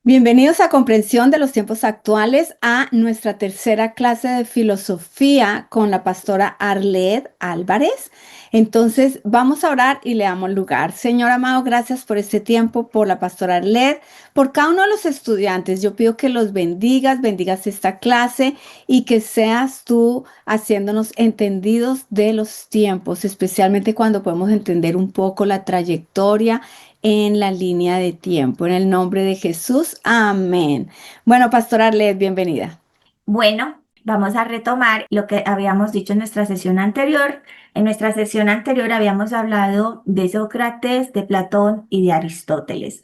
Bienvenidos a Comprensión de los Tiempos Actuales a nuestra tercera clase de filosofía con la pastora Arlet Álvarez. Entonces, vamos a orar y le damos lugar. Señor amado, gracias por este tiempo, por la pastora Arlet, por cada uno de los estudiantes. Yo pido que los bendigas esta clase y que seas tú haciéndonos entendidos de los tiempos, especialmente cuando podemos entender un poco la trayectoria en la línea de tiempo. En el nombre de Jesús, amén. Bueno, Pastora Arlet, bienvenida. Bueno, vamos a retomar lo que habíamos dicho en nuestra sesión anterior. En nuestra sesión anterior habíamos hablado de Sócrates, de Platón y de Aristóteles.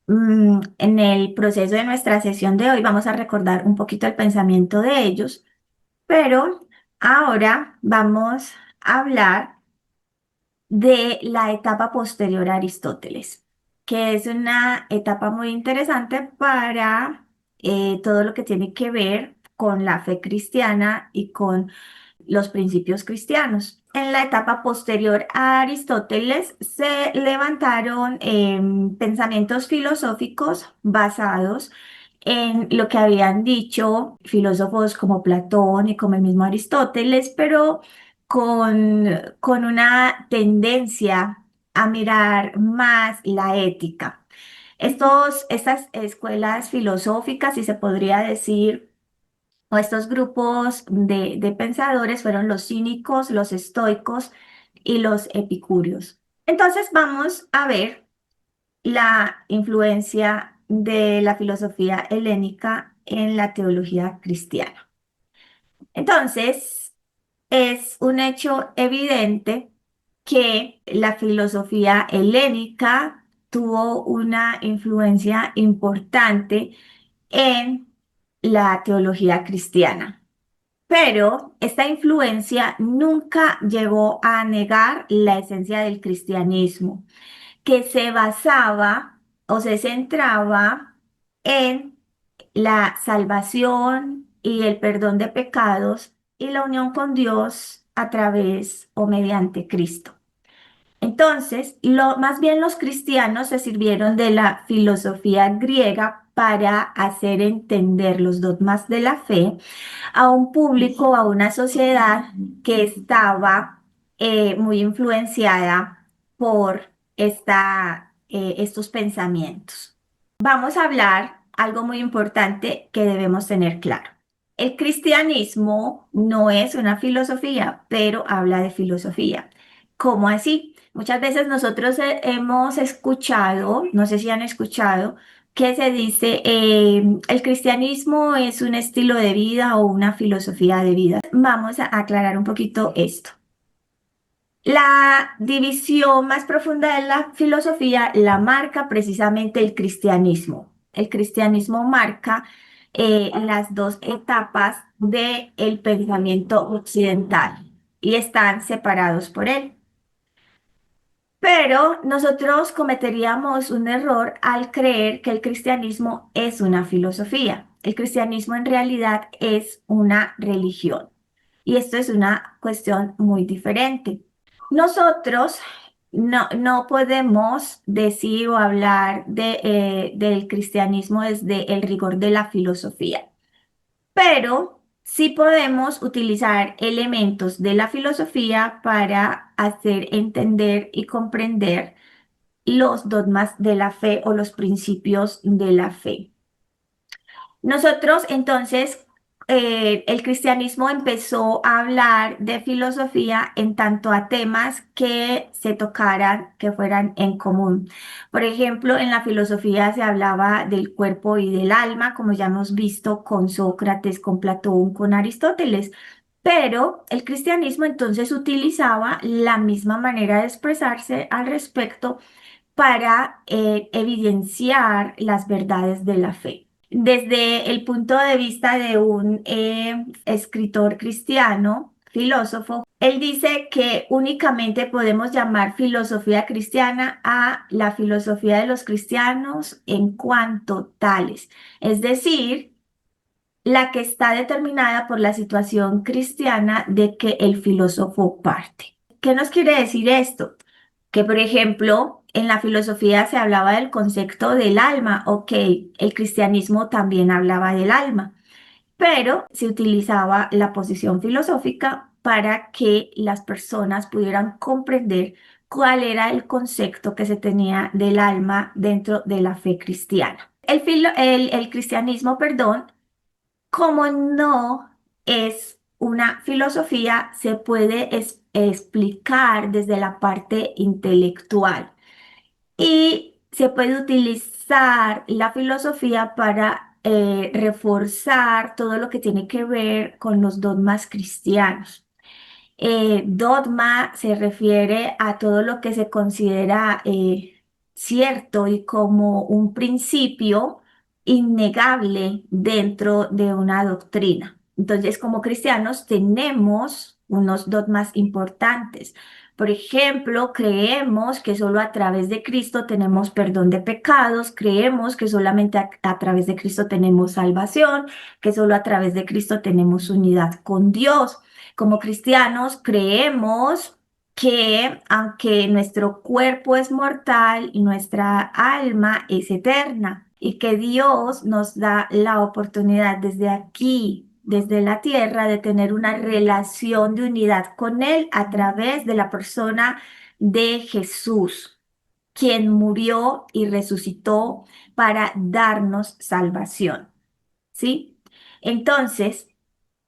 En el proceso de nuestra sesión de hoy vamos a recordar un poquito el pensamiento de ellos, pero ahora vamos a hablar de la etapa posterior a Aristóteles, que es una etapa muy interesante para todo lo que tiene que ver con la fe cristiana y con los principios cristianos. En la etapa posterior a Aristóteles se levantaron pensamientos filosóficos basados en lo que habían dicho filósofos como Platón y como el mismo Aristóteles, pero con una tendencia a mirar más la ética. Estas escuelas filosóficas, si se podría decir, o estos grupos de pensadores fueron los cínicos, los estoicos y los epicúreos. Entonces vamos a ver la influencia de la filosofía helénica en la teología cristiana. Entonces, es un hecho evidente que la filosofía helénica tuvo una influencia importante en la teología cristiana. Pero esta influencia nunca llegó a negar la esencia del cristianismo, que se basaba o se centraba en la salvación y el perdón de pecados y la unión con Dios a través o mediante Cristo. Entonces, más bien los cristianos se sirvieron de la filosofía griega para hacer entender los dogmas de la fe a un público, a una sociedad que estaba muy influenciada por estos pensamientos. Vamos a hablar algo muy importante que debemos tener claro. El cristianismo no es una filosofía, pero habla de filosofía. ¿Cómo así? Muchas veces nosotros hemos escuchado, no sé si han escuchado, que se dice el cristianismo es un estilo de vida o una filosofía de vida. Vamos a aclarar un poquito esto. La división más profunda de la filosofía la marca precisamente el cristianismo. El cristianismo marca las dos etapas del pensamiento occidental y están separados por él. Pero nosotros cometeríamos un error al creer que el cristianismo es una filosofía. El cristianismo en realidad es una religión. Y esto es una cuestión muy diferente. Nosotros no podemos decir o hablar del cristianismo desde el rigor de la filosofía, pero sí podemos utilizar elementos de la filosofía para hacer entender y comprender los dogmas de la fe o los principios de la fe. Nosotros entonces, el cristianismo empezó a hablar de filosofía en tanto a temas que se tocaran, que fueran en común. Por ejemplo, en la filosofía se hablaba del cuerpo y del alma, como ya hemos visto con Sócrates, con Platón, con Aristóteles. Pero el cristianismo entonces utilizaba la misma manera de expresarse al respecto para evidenciar las verdades de la fe. Desde el punto de vista de un escritor cristiano, filósofo, él dice que únicamente podemos llamar filosofía cristiana a la filosofía de los cristianos en cuanto tales, es decir, la que está determinada por la situación cristiana de que el filósofo parte. ¿Qué nos quiere decir esto? Que, por ejemplo, en la filosofía se hablaba del concepto del alma, ok, el cristianismo también hablaba del alma, pero se utilizaba la posición filosófica para que las personas pudieran comprender cuál era el concepto que se tenía del alma dentro de la fe cristiana. El cristianismo, perdón, como no es una filosofía, se puede explicar desde la parte intelectual y se puede utilizar la filosofía para reforzar todo lo que tiene que ver con los dogmas cristianos. Dogma se refiere a todo lo que se considera cierto y como un principio innegable dentro de una doctrina. Entonces, como cristianos tenemos unos dogmas importantes. Por ejemplo, creemos que solo a través de Cristo tenemos perdón de pecados, creemos que solamente a través de Cristo tenemos salvación, que solo a través de Cristo tenemos unidad con Dios. Como cristianos creemos que aunque nuestro cuerpo es mortal, nuestra alma es eterna y que Dios nos da la oportunidad desde aquí, desde la tierra, de tener una relación de unidad con Él a través de la persona de Jesús, quien murió y resucitó para darnos salvación. ¿Sí? Entonces,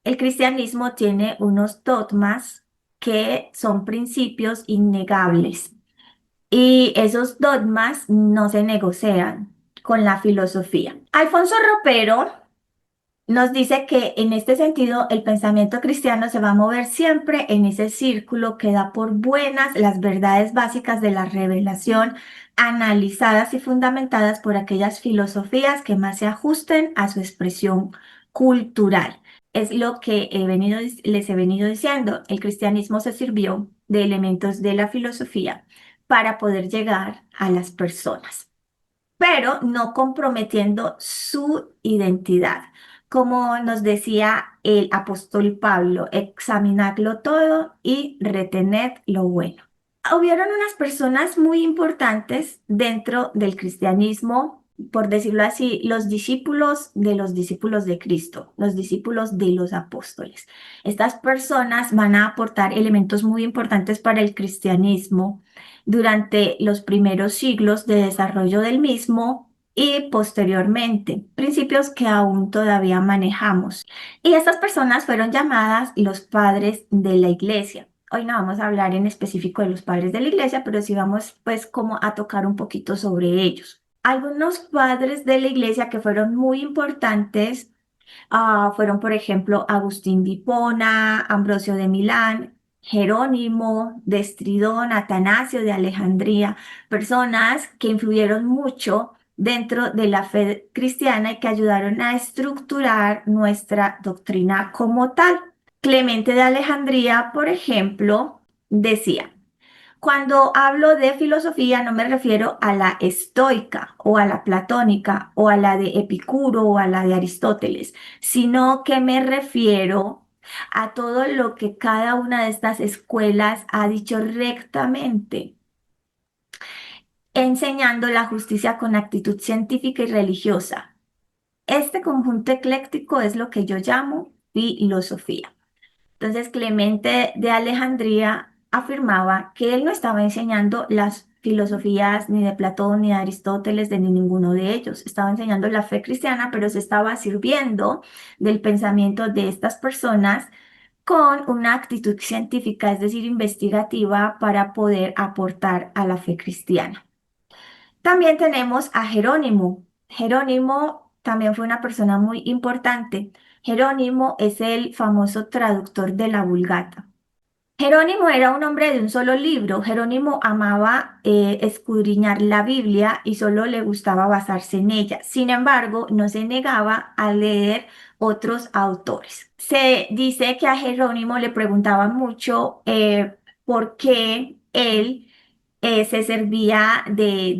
el cristianismo tiene unos dogmas que son principios innegables y esos dogmas no se negocian con la filosofía. Alfonso Ropero nos dice que en este sentido el pensamiento cristiano se va a mover siempre en ese círculo que da por buenas las verdades básicas de la revelación, analizadas y fundamentadas por aquellas filosofías que más se ajusten a su expresión cultural. Es lo que les he venido diciendo. El cristianismo se sirvió de elementos de la filosofía para poder llegar a las personas, pero no comprometiendo su identidad. Como nos decía el apóstol Pablo, examinadlo todo y retened lo bueno. Hubieron unas personas muy importantes dentro del cristianismo, por decirlo así, los discípulos de Cristo, los discípulos de los apóstoles. Estas personas van a aportar elementos muy importantes para el cristianismo durante los primeros siglos de desarrollo del mismo y posteriormente, principios que aún todavía manejamos. Y estas personas fueron llamadas los padres de la iglesia. Hoy no vamos a hablar en específico de los padres de la iglesia, pero sí vamos pues como a tocar un poquito sobre ellos. Algunos padres de la iglesia que fueron muy importantes fueron, por ejemplo, Agustín de Hipona, Ambrosio de Milán, Jerónimo de Estridón, Atanasio de Alejandría, personas que influyeron mucho dentro de la fe cristiana y que ayudaron a estructurar nuestra doctrina como tal. Clemente de Alejandría, por ejemplo, decía: cuando hablo de filosofía no me refiero a la estoica o a la platónica o a la de Epicuro o a la de Aristóteles, sino que me refiero a todo lo que cada una de estas escuelas ha dicho rectamente, enseñando la justicia con actitud científica y religiosa. Este conjunto ecléctico es lo que yo llamo filosofía. Entonces, Clemente de Alejandría afirmaba que él no estaba enseñando las filosofías ni de Platón, ni de Aristóteles, de ni ninguno de ellos. Estaba enseñando la fe cristiana, pero se estaba sirviendo del pensamiento de estas personas con una actitud científica, es decir, investigativa, para poder aportar a la fe cristiana. También tenemos a Jerónimo. Jerónimo también fue una persona muy importante. Jerónimo es el famoso traductor de la Vulgata. Jerónimo era un hombre de un solo libro. Jerónimo amaba escudriñar la Biblia y solo le gustaba basarse en ella. Sin embargo, no se negaba a leer otros autores. Se dice que a Jerónimo le preguntaban mucho por qué él se servía de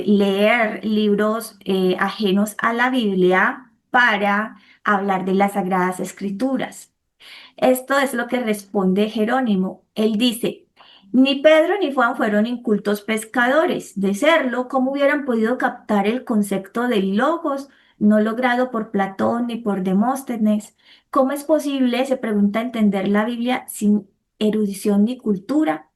leer libros ajenos a la Biblia para hablar de las Sagradas Escrituras. Esto es lo que responde Jerónimo. Él dice: Ni Pedro ni Juan fueron incultos pescadores. De serlo, ¿cómo hubieran podido captar el concepto del logos, no logrado por Platón ni por Demóstenes? ¿Cómo es posible, se pregunta, entender la Biblia sin erudición ni cultura?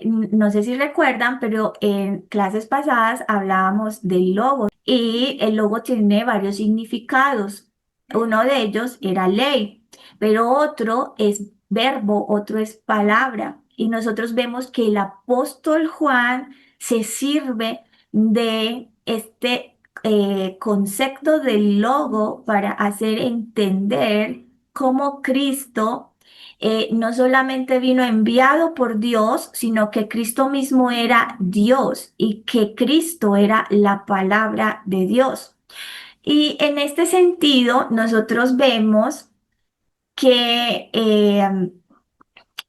No sé si recuerdan, pero en clases pasadas hablábamos del logo y el logo tiene varios significados. Uno de ellos era ley, pero otro es verbo, otro es palabra. Y nosotros vemos que el apóstol Juan se sirve de este concepto del logo para hacer entender cómo Cristo no solamente vino enviado por Dios, sino que Cristo mismo era Dios y que Cristo era la palabra de Dios. Y en este sentido, nosotros vemos que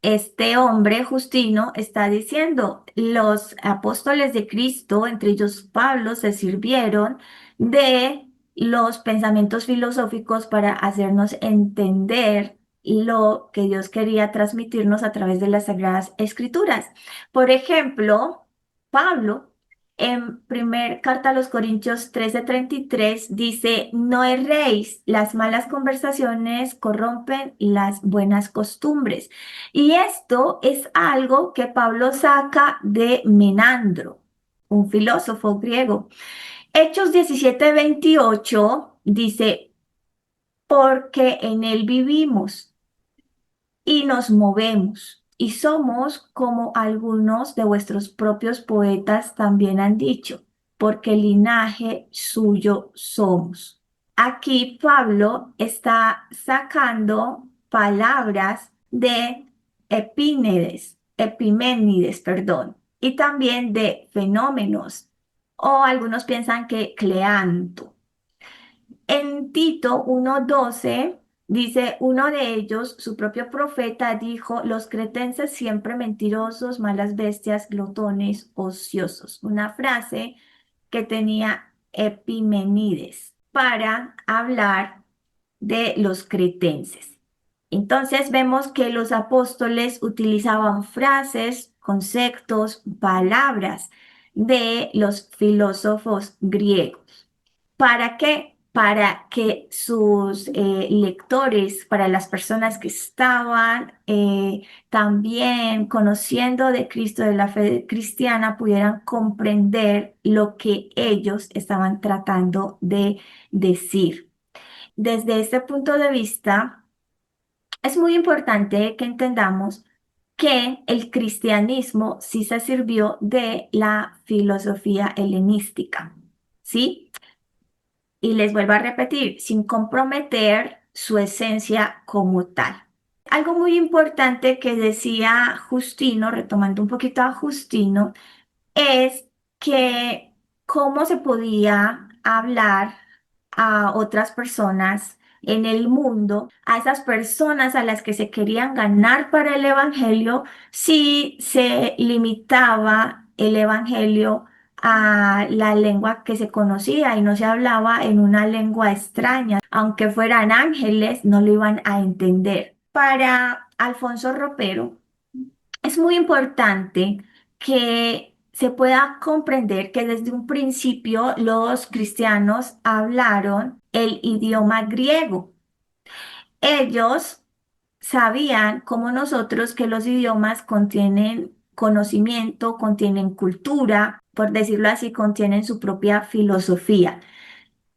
este hombre, Justino, está diciendo, los apóstoles de Cristo, entre ellos Pablo, se sirvieron de los pensamientos filosóficos para hacernos entender lo que Dios quería transmitirnos a través de las Sagradas Escrituras. Por ejemplo, Pablo, en primer carta a los Corintios 13:33, dice, no erréis, las malas conversaciones corrompen las buenas costumbres. Y esto es algo que Pablo saca de Menandro, un filósofo griego. Hechos 17:28 dice, porque en él vivimos y nos movemos y somos como algunos de vuestros propios poetas también han dicho, porque linaje suyo somos. Aquí Pablo está sacando palabras de Epiménides, perdón, y también de fenómenos, o algunos piensan que Cleanto. En Tito 1:12 dice, uno de ellos, su propio profeta, dijo, los cretenses siempre mentirosos, malas bestias, glotones, ociosos. Una frase que tenía Epimenides para hablar de los cretenses. Entonces vemos que los apóstoles utilizaban frases, conceptos, palabras de los filósofos griegos. ¿Para qué? Para que sus lectores, para las personas que estaban también conociendo de Cristo, de la fe cristiana, pudieran comprender lo que ellos estaban tratando de decir. Desde este punto de vista, es muy importante que entendamos que el cristianismo sí se sirvió de la filosofía helenística, ¿sí? Y les vuelvo a repetir, sin comprometer su esencia como tal. Algo muy importante que decía Justino, retomando un poquito a Justino, es que cómo se podía hablar a otras personas en el mundo, a esas personas a las que se querían ganar para el evangelio, si se limitaba el evangelio a la lengua que se conocía y no se hablaba en una lengua extraña, aunque fueran ángeles, no lo iban a entender. Para Alfonso Ropero, es muy importante que se pueda comprender que desde un principio los cristianos hablaron el idioma griego. Ellos sabían, como nosotros, que los idiomas contienen conocimiento, contienen cultura, por decirlo así, contienen su propia filosofía.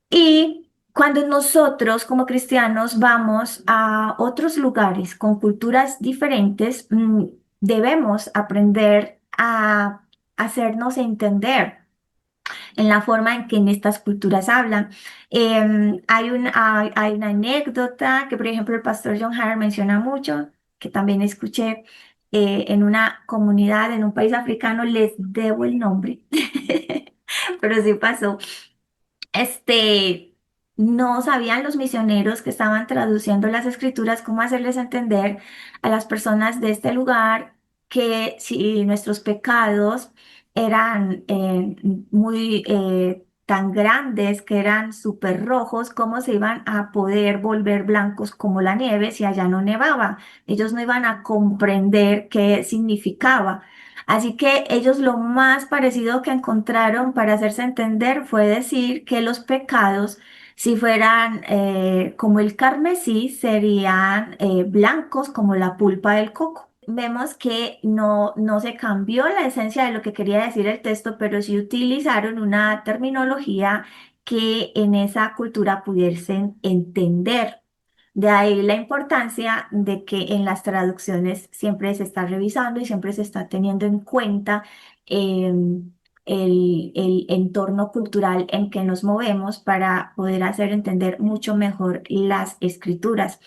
Y cuando nosotros como cristianos vamos a otros lugares con culturas diferentes, debemos aprender a hacernos entender en la forma en que en estas culturas hablan. Hay una anécdota que, por ejemplo, el pastor John Hart menciona mucho, que también escuché en una comunidad en un país africano, les debo el nombre, pero sí pasó. Este, no sabían los misioneros que estaban traduciendo las escrituras cómo hacerles entender a las personas de este lugar que si nuestros pecados eran muy tan grandes que eran súper rojos, ¿cómo se iban a poder volver blancos como la nieve si allá no nevaba? Ellos no iban a comprender qué significaba. Así que ellos lo más parecido que encontraron para hacerse entender fue decir que los pecados, si fueran como el carmesí, serían blancos como la pulpa del coco. Vemos que no se cambió la esencia de lo que quería decir el texto, pero sí utilizaron una terminología que en esa cultura pudiesen entender. De ahí la importancia de que en las traducciones siempre se está revisando y siempre se está teniendo en cuenta el entorno cultural en que nos movemos para poder hacer entender mucho mejor las escrituras.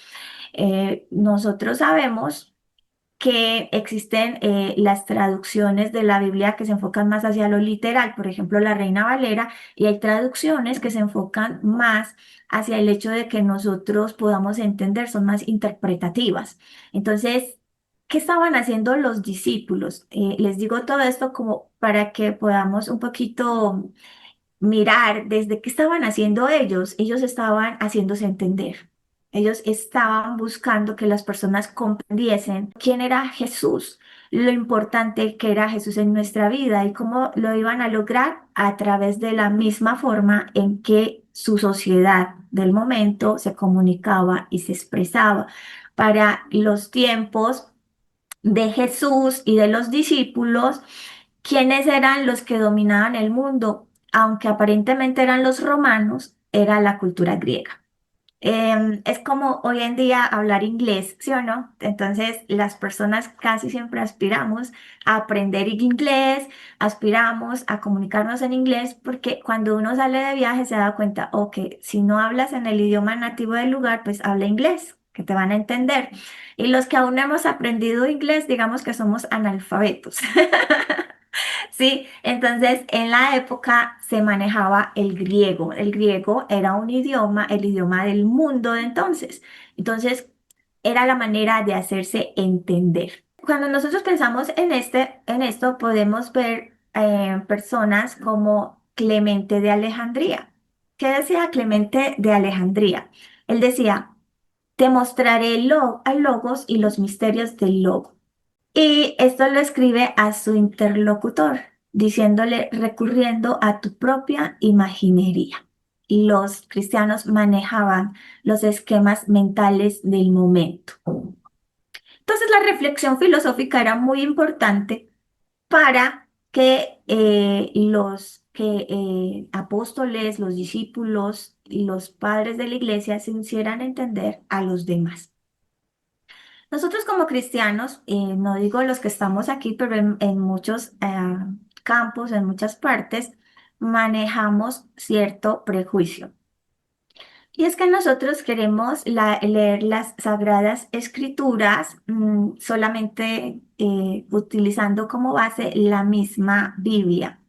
Nosotros sabemos que existen las traducciones de la Biblia que se enfocan más hacia lo literal, por ejemplo, la Reina Valera, y hay traducciones que se enfocan más hacia el hecho de que nosotros podamos entender, son más interpretativas. Entonces, ¿qué estaban haciendo los discípulos? Les digo todo esto como para que podamos un poquito mirar desde qué estaban haciendo ellos. Ellos estaban haciéndose entender. Ellos estaban buscando que las personas comprendiesen quién era Jesús, lo importante que era Jesús en nuestra vida y cómo lo iban a lograr a través de la misma forma en que su sociedad del momento se comunicaba y se expresaba. Para los tiempos de Jesús y de los discípulos, ¿quiénes eran los que dominaban el mundo? Aunque aparentemente eran los romanos, era la cultura griega. Es como hoy en día hablar inglés, ¿sí o no? Entonces, las personas casi siempre aspiramos a aprender inglés, aspiramos a comunicarnos en inglés, porque cuando uno sale de viaje se da cuenta, ok, si no hablas en el idioma nativo del lugar, pues habla inglés, que te van a entender. Y los que aún no hemos aprendido inglés, digamos que somos analfabetos. Sí, entonces en la época se manejaba el griego. El griego era un idioma, el idioma del mundo de entonces. Entonces era la manera de hacerse entender. Cuando nosotros pensamos en esto, podemos ver personas como Clemente de Alejandría. ¿Qué decía Clemente de Alejandría? Él decía, te mostraré al logos y los misterios del logo. Y esto lo escribe a su interlocutor, diciéndole, recurriendo a tu propia imaginería. Los cristianos manejaban los esquemas mentales del momento. Entonces la reflexión filosófica era muy importante para que los apóstoles, los discípulos y los padres de la iglesia se hicieran entender a los demás. Nosotros como cristianos, no digo los que estamos aquí, pero en muchos campos, en muchas partes, manejamos cierto prejuicio. Y es que nosotros queremos leer las sagradas escrituras solamente utilizando como base la misma Biblia.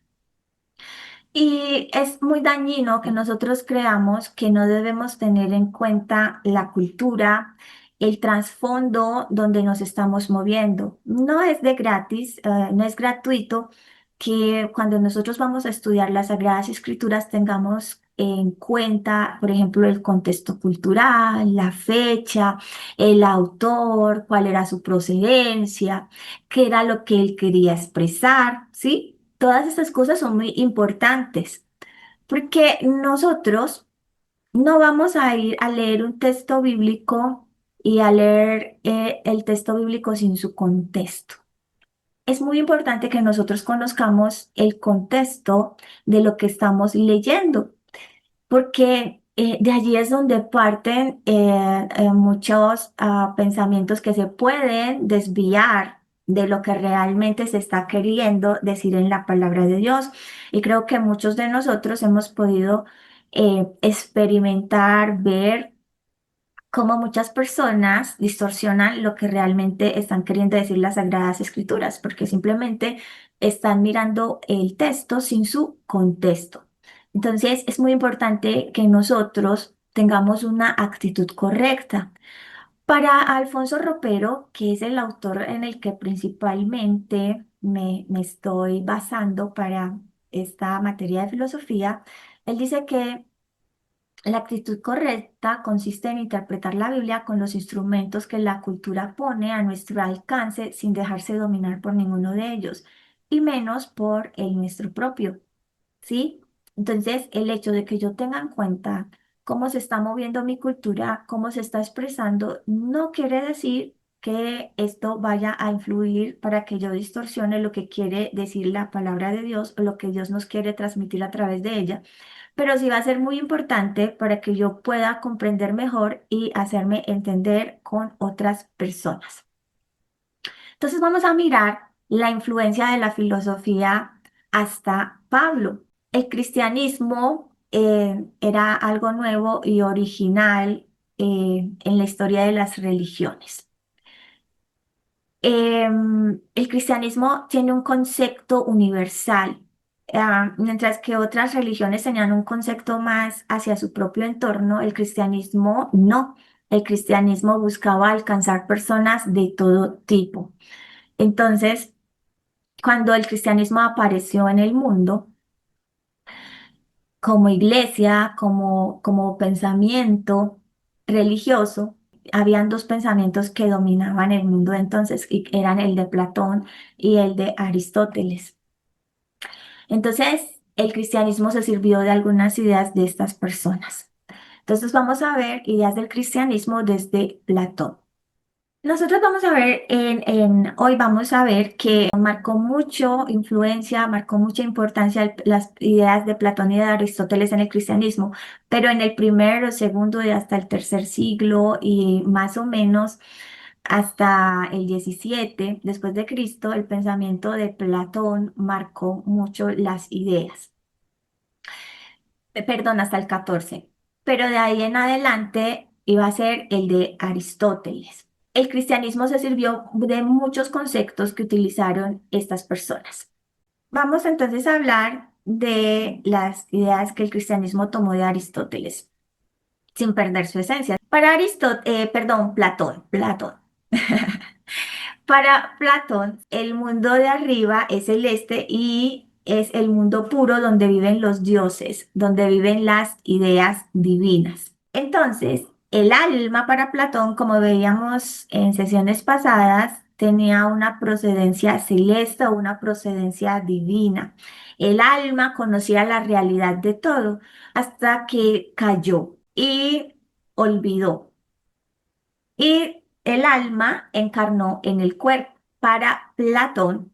Y es muy dañino que nosotros creamos que no debemos tener en cuenta la cultura, el trasfondo donde nos estamos moviendo. No es de gratis, no es gratuito que cuando nosotros vamos a estudiar las Sagradas Escrituras tengamos en cuenta, por ejemplo, el contexto cultural, la fecha, el autor, cuál era su procedencia, qué era lo que él quería expresar, ¿sí? Todas estas cosas son muy importantes porque nosotros no vamos a ir a leer un texto bíblico y a leer el texto bíblico sin su contexto. Es muy importante que nosotros conozcamos el contexto de lo que estamos leyendo, porque de allí es donde parten muchos pensamientos que se pueden desviar de lo que realmente se está queriendo decir en la palabra de Dios. Y creo que muchos de nosotros hemos podido experimentar, ver cómo muchas personas distorsionan lo que realmente están queriendo decir las Sagradas Escrituras, porque simplemente están mirando el texto sin su contexto. Entonces, es muy importante que nosotros tengamos una actitud correcta. Para Alfonso Ropero, que es el autor en el que principalmente me estoy basando para esta materia de filosofía, Él dice que la actitud correcta consiste en interpretar la Biblia con los instrumentos que la cultura pone a nuestro alcance sin dejarse dominar por ninguno de ellos, y menos por el nuestro propio. ¿Sí? Entonces, el hecho de que yo tenga en cuenta cómo se está moviendo mi cultura, cómo se está expresando, no quiere decir que esto vaya a influir para que yo distorsione lo que quiere decir la palabra de Dios o lo que Dios nos quiere transmitir a través de ella, pero sí va a ser muy importante para que yo pueda comprender mejor y hacerme entender con otras personas. Entonces vamos a mirar la influencia de la filosofía hasta Pablo. El cristianismo era algo nuevo y original en la historia de las religiones. El cristianismo tiene un concepto universal, mientras que otras religiones tenían un concepto más hacia su propio entorno, el cristianismo no. El cristianismo buscaba alcanzar personas de todo tipo. Entonces, cuando el cristianismo apareció en el mundo, como iglesia, como pensamiento religioso, habían dos pensamientos que dominaban el mundo entonces, y eran el de Platón y el de Aristóteles. Entonces, el cristianismo se sirvió de algunas ideas de estas personas. Entonces, vamos a ver ideas del cristianismo desde Platón. Nosotros vamos a ver, hoy vamos a ver que marcó mucho influencia, marcó mucha importancia las ideas de Platón y de Aristóteles en el cristianismo, pero en el primero, segundo y hasta el tercer siglo y más o menos hasta el 17 después de Cristo, el pensamiento de Platón marcó mucho las ideas. Perdón, hasta el 14, pero de ahí en adelante iba a ser el de Aristóteles. El cristianismo se sirvió de muchos conceptos que utilizaron estas personas. Vamos entonces a hablar de las ideas que el cristianismo tomó de Aristóteles, sin perder su esencia. Para Aristóteles, perdón, Platón. Para Platón, el mundo de arriba es celeste y es el mundo puro donde viven los dioses, donde viven las ideas divinas. Entonces, el alma para Platón, como veíamos en sesiones pasadas, tenía una procedencia celeste o una procedencia divina. El alma conocía la realidad de todo hasta que cayó y olvidó. Y el alma encarnó en el cuerpo. Para Platón,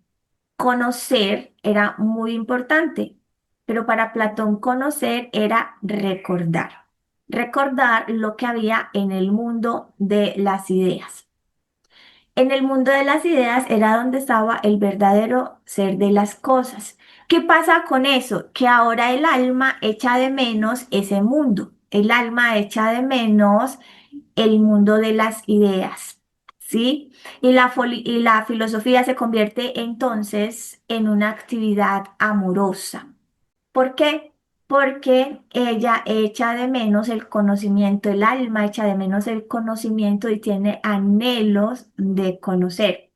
conocer era muy importante, pero para Platón conocer era recordar, recordar lo que había en el mundo de las ideas. En el mundo de las ideas era donde estaba el verdadero ser de las cosas. ¿Qué pasa con eso? Que ahora el alma echa de menos ese mundo. El alma echa de menos el mundo de las ideas, ¿sí? Y la filosofía se convierte entonces en una actividad amorosa. ¿Por qué? Porque ella echa de menos el conocimiento, el alma echa de menos el conocimiento y tiene anhelos de conocer.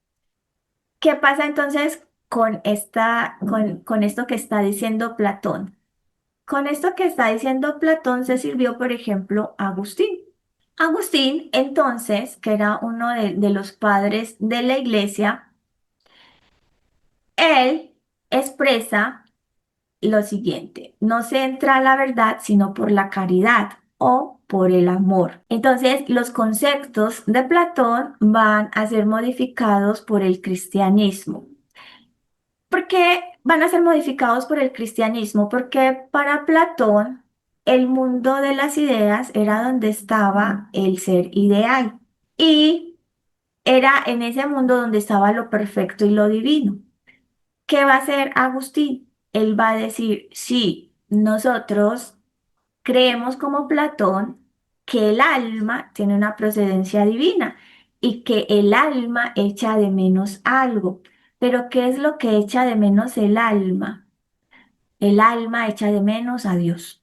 ¿Qué pasa entonces con esto que está diciendo Platón? Con esto que está diciendo Platón se sirvió, por ejemplo, Agustín. Agustín, entonces, que era uno de los padres de la iglesia, él expresa lo siguiente: no se entra a la verdad sino por la caridad o por el amor. Entonces, los conceptos de Platón van a ser modificados por el cristianismo. ¿Por qué van a ser modificados por el cristianismo? Porque para Platón, el mundo de las ideas era donde estaba el ser ideal. Y era en ese mundo donde estaba lo perfecto y lo divino. ¿Qué va a hacer Agustín? Él va a decir, sí, nosotros creemos como Platón que el alma tiene una procedencia divina y que el alma echa de menos algo. Pero ¿qué es lo que echa de menos el alma? El alma echa de menos a Dios.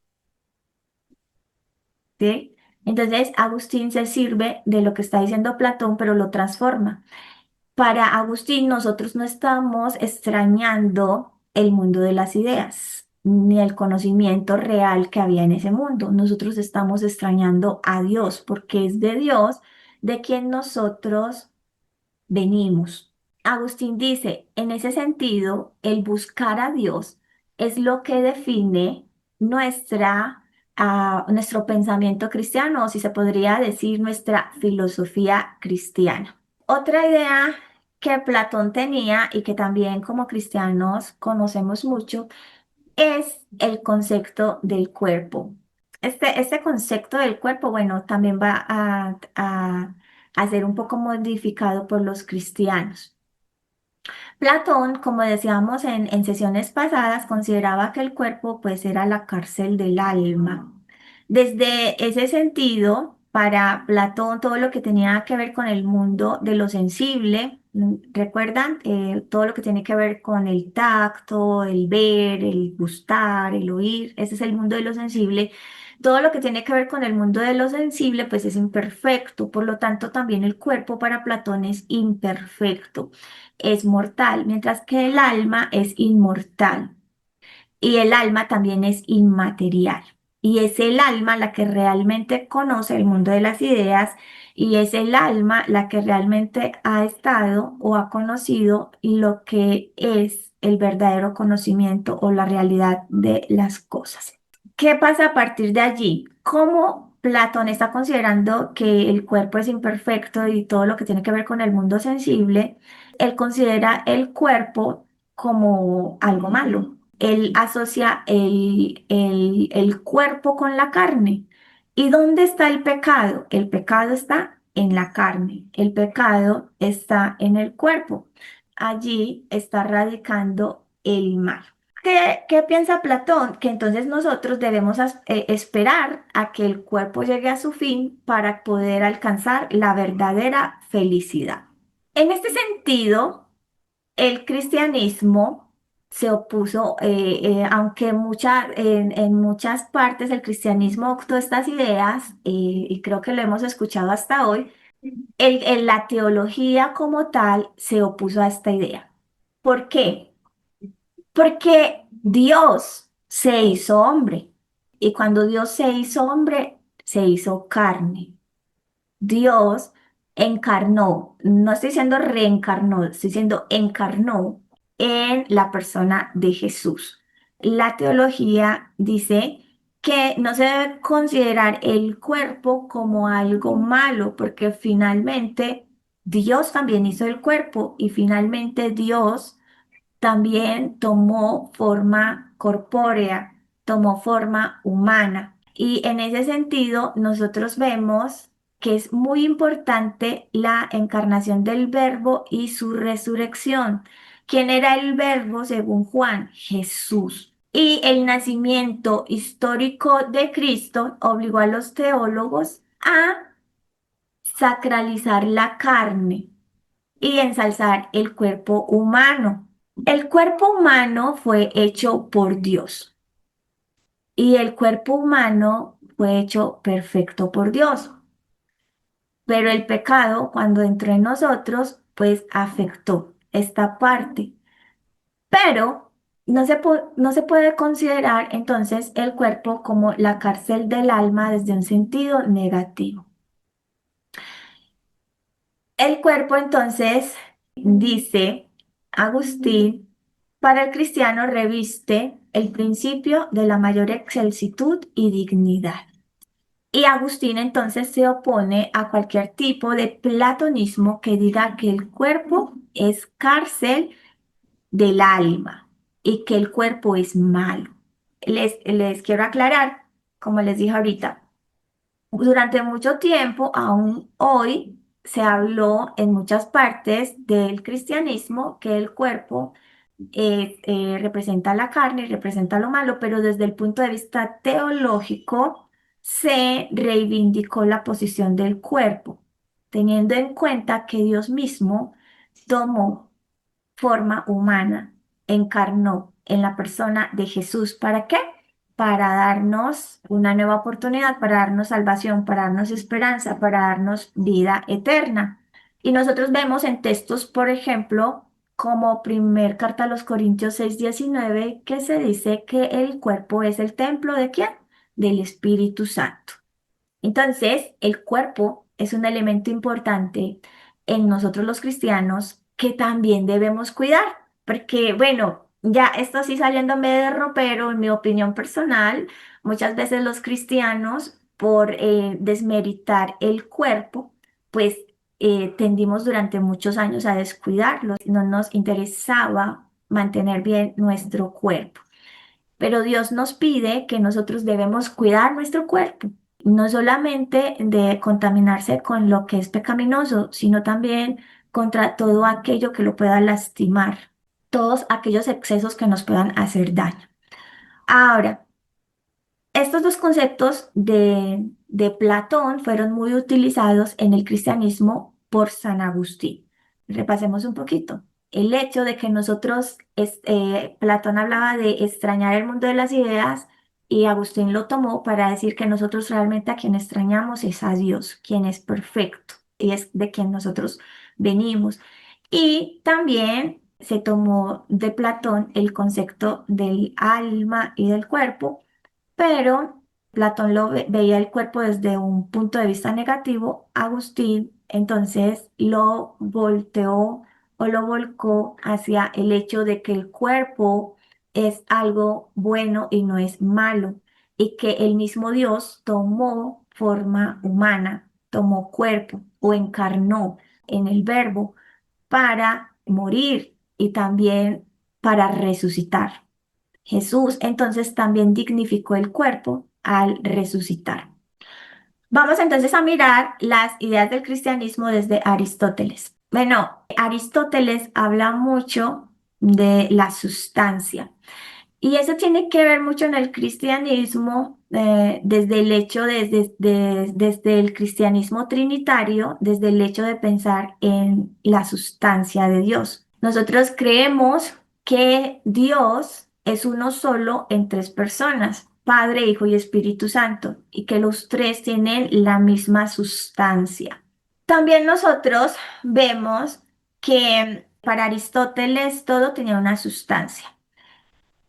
¿Sí? Entonces Agustín se sirve de lo que está diciendo Platón, pero lo transforma. Para Agustín, nosotros no estamos extrañando el mundo de las ideas. ni el conocimiento real que había en ese mundo. Nosotros estamos extrañando a Dios porque es de Dios de quien nosotros venimos. Agustín dice, en ese sentido, el buscar a Dios es lo que define nuestro pensamiento cristiano, o si se podría decir nuestra filosofía cristiana. Otra idea que Platón tenía y que también como cristianos conocemos mucho es el concepto del cuerpo. Este concepto del cuerpo, bueno, también va a ser un poco modificado por los cristianos. Platón, como decíamos en sesiones pasadas, consideraba que el cuerpo pues era la cárcel del alma. Desde ese sentido, para Platón, todo lo que tenía que ver con el mundo de lo sensible, ¿recuerdan? Todo lo que tiene que ver con el tacto, el ver, el gustar, el oír, ese es el mundo de lo sensible. Todo lo que tiene que ver con el mundo de lo sensible, pues es imperfecto. Por lo tanto, también el cuerpo para Platón es imperfecto, es mortal, mientras que el alma es inmortal y el alma también es inmaterial. Y es el alma la que realmente conoce el mundo de las ideas y es el alma la que realmente ha estado o ha conocido lo que es el verdadero conocimiento o la realidad de las cosas. ¿Qué pasa a partir de allí? ¿Cómo Platón está considerando que el cuerpo es imperfecto y todo lo que tiene que ver con el mundo sensible? Él considera el cuerpo como algo malo. Él asocia el cuerpo con la carne. ¿Y dónde está el pecado? El pecado está en la carne. El pecado está en el cuerpo. Allí está radicando el mal. ¿Qué piensa Platón? Que entonces nosotros debemos esperar a que el cuerpo llegue a su fin para poder alcanzar la verdadera felicidad. En este sentido, el cristianismo se opuso, aunque en muchas partes el cristianismo adoptó estas ideas, y creo que lo hemos escuchado hasta hoy, la teología como tal se opuso a esta idea. ¿Por qué? Porque Dios se hizo hombre y cuando Dios se hizo hombre, se hizo carne. Dios encarnó, no estoy diciendo reencarnó, estoy diciendo encarnó en la persona de Jesús. La teología dice que no se debe considerar el cuerpo como algo malo, porque finalmente Dios también hizo el cuerpo y finalmente Dios también tomó forma corpórea, tomó forma humana. Y en ese sentido, nosotros vemos que es muy importante la encarnación del Verbo y su resurrección. ¿Quién era el Verbo según Juan? Jesús. Y el nacimiento histórico de Cristo obligó a los teólogos a sacralizar la carne y ensalzar el cuerpo humano. El cuerpo humano fue hecho por Dios y el cuerpo humano fue hecho perfecto por Dios. Pero el pecado, cuando entró en nosotros, pues afectó esta parte. Pero no se puede considerar entonces el cuerpo como la cárcel del alma desde un sentido negativo. El cuerpo entonces, dice Agustín, para el cristiano reviste el principio de la mayor excelsitud y dignidad. Y Agustín entonces se opone a cualquier tipo de platonismo que diga que el cuerpo es cárcel del alma y que el cuerpo es malo. Les quiero aclarar, como les dije ahorita, durante mucho tiempo, aún hoy, se habló en muchas partes del cristianismo que el cuerpo representa la carne, representa lo malo, pero desde el punto de vista teológico se reivindicó la posición del cuerpo, teniendo en cuenta que Dios mismo tomó forma humana, encarnó en la persona de Jesús. ¿Para qué? Para darnos una nueva oportunidad, para darnos salvación, para darnos esperanza, para darnos vida eterna. Y nosotros vemos en textos, por ejemplo, como primer carta a los Corintios 6:19, que se dice que el cuerpo es el templo ¿de quién? Del Espíritu Santo. Entonces, el cuerpo es un elemento importante en nosotros los cristianos que también debemos cuidar, porque bueno, ya esto sí saliéndome de ropero, en mi opinión personal, muchas veces los cristianos, por desmeritar el cuerpo, pues tendimos durante muchos años a descuidarlo, no nos interesaba mantener bien nuestro cuerpo. Pero Dios nos pide que nosotros debemos cuidar nuestro cuerpo, no solamente de contaminarse con lo que es pecaminoso, sino también contra todo aquello que lo pueda lastimar, todos aquellos excesos que nos puedan hacer daño. Ahora, estos dos conceptos de Platón fueron muy utilizados en el cristianismo por San Agustín. Repasemos un poquito. El hecho de que nosotros, Platón hablaba de extrañar el mundo de las ideas y Agustín lo tomó para decir que nosotros realmente a quien extrañamos es a Dios, quien es perfecto y es de quien nosotros venimos. Y también se tomó de Platón el concepto del alma y del cuerpo, pero Platón veía el cuerpo desde un punto de vista negativo. Agustín entonces lo volteó o lo volcó hacia el hecho de que el cuerpo es algo bueno y no es malo, y que el mismo Dios tomó forma humana, tomó cuerpo o encarnó en el Verbo para morir y también para resucitar. Jesús entonces también dignificó el cuerpo al resucitar. Vamos entonces a mirar las ideas del cristianismo desde Aristóteles. Bueno, Aristóteles habla mucho de la sustancia y eso tiene que ver mucho en el cristianismo, desde el hecho desde el cristianismo trinitario, desde el hecho de pensar en la sustancia de Dios. Nosotros creemos que Dios es uno solo en tres personas, Padre, Hijo y Espíritu Santo, y que los tres tienen la misma sustancia. También nosotros vemos que para Aristóteles todo tenía una sustancia.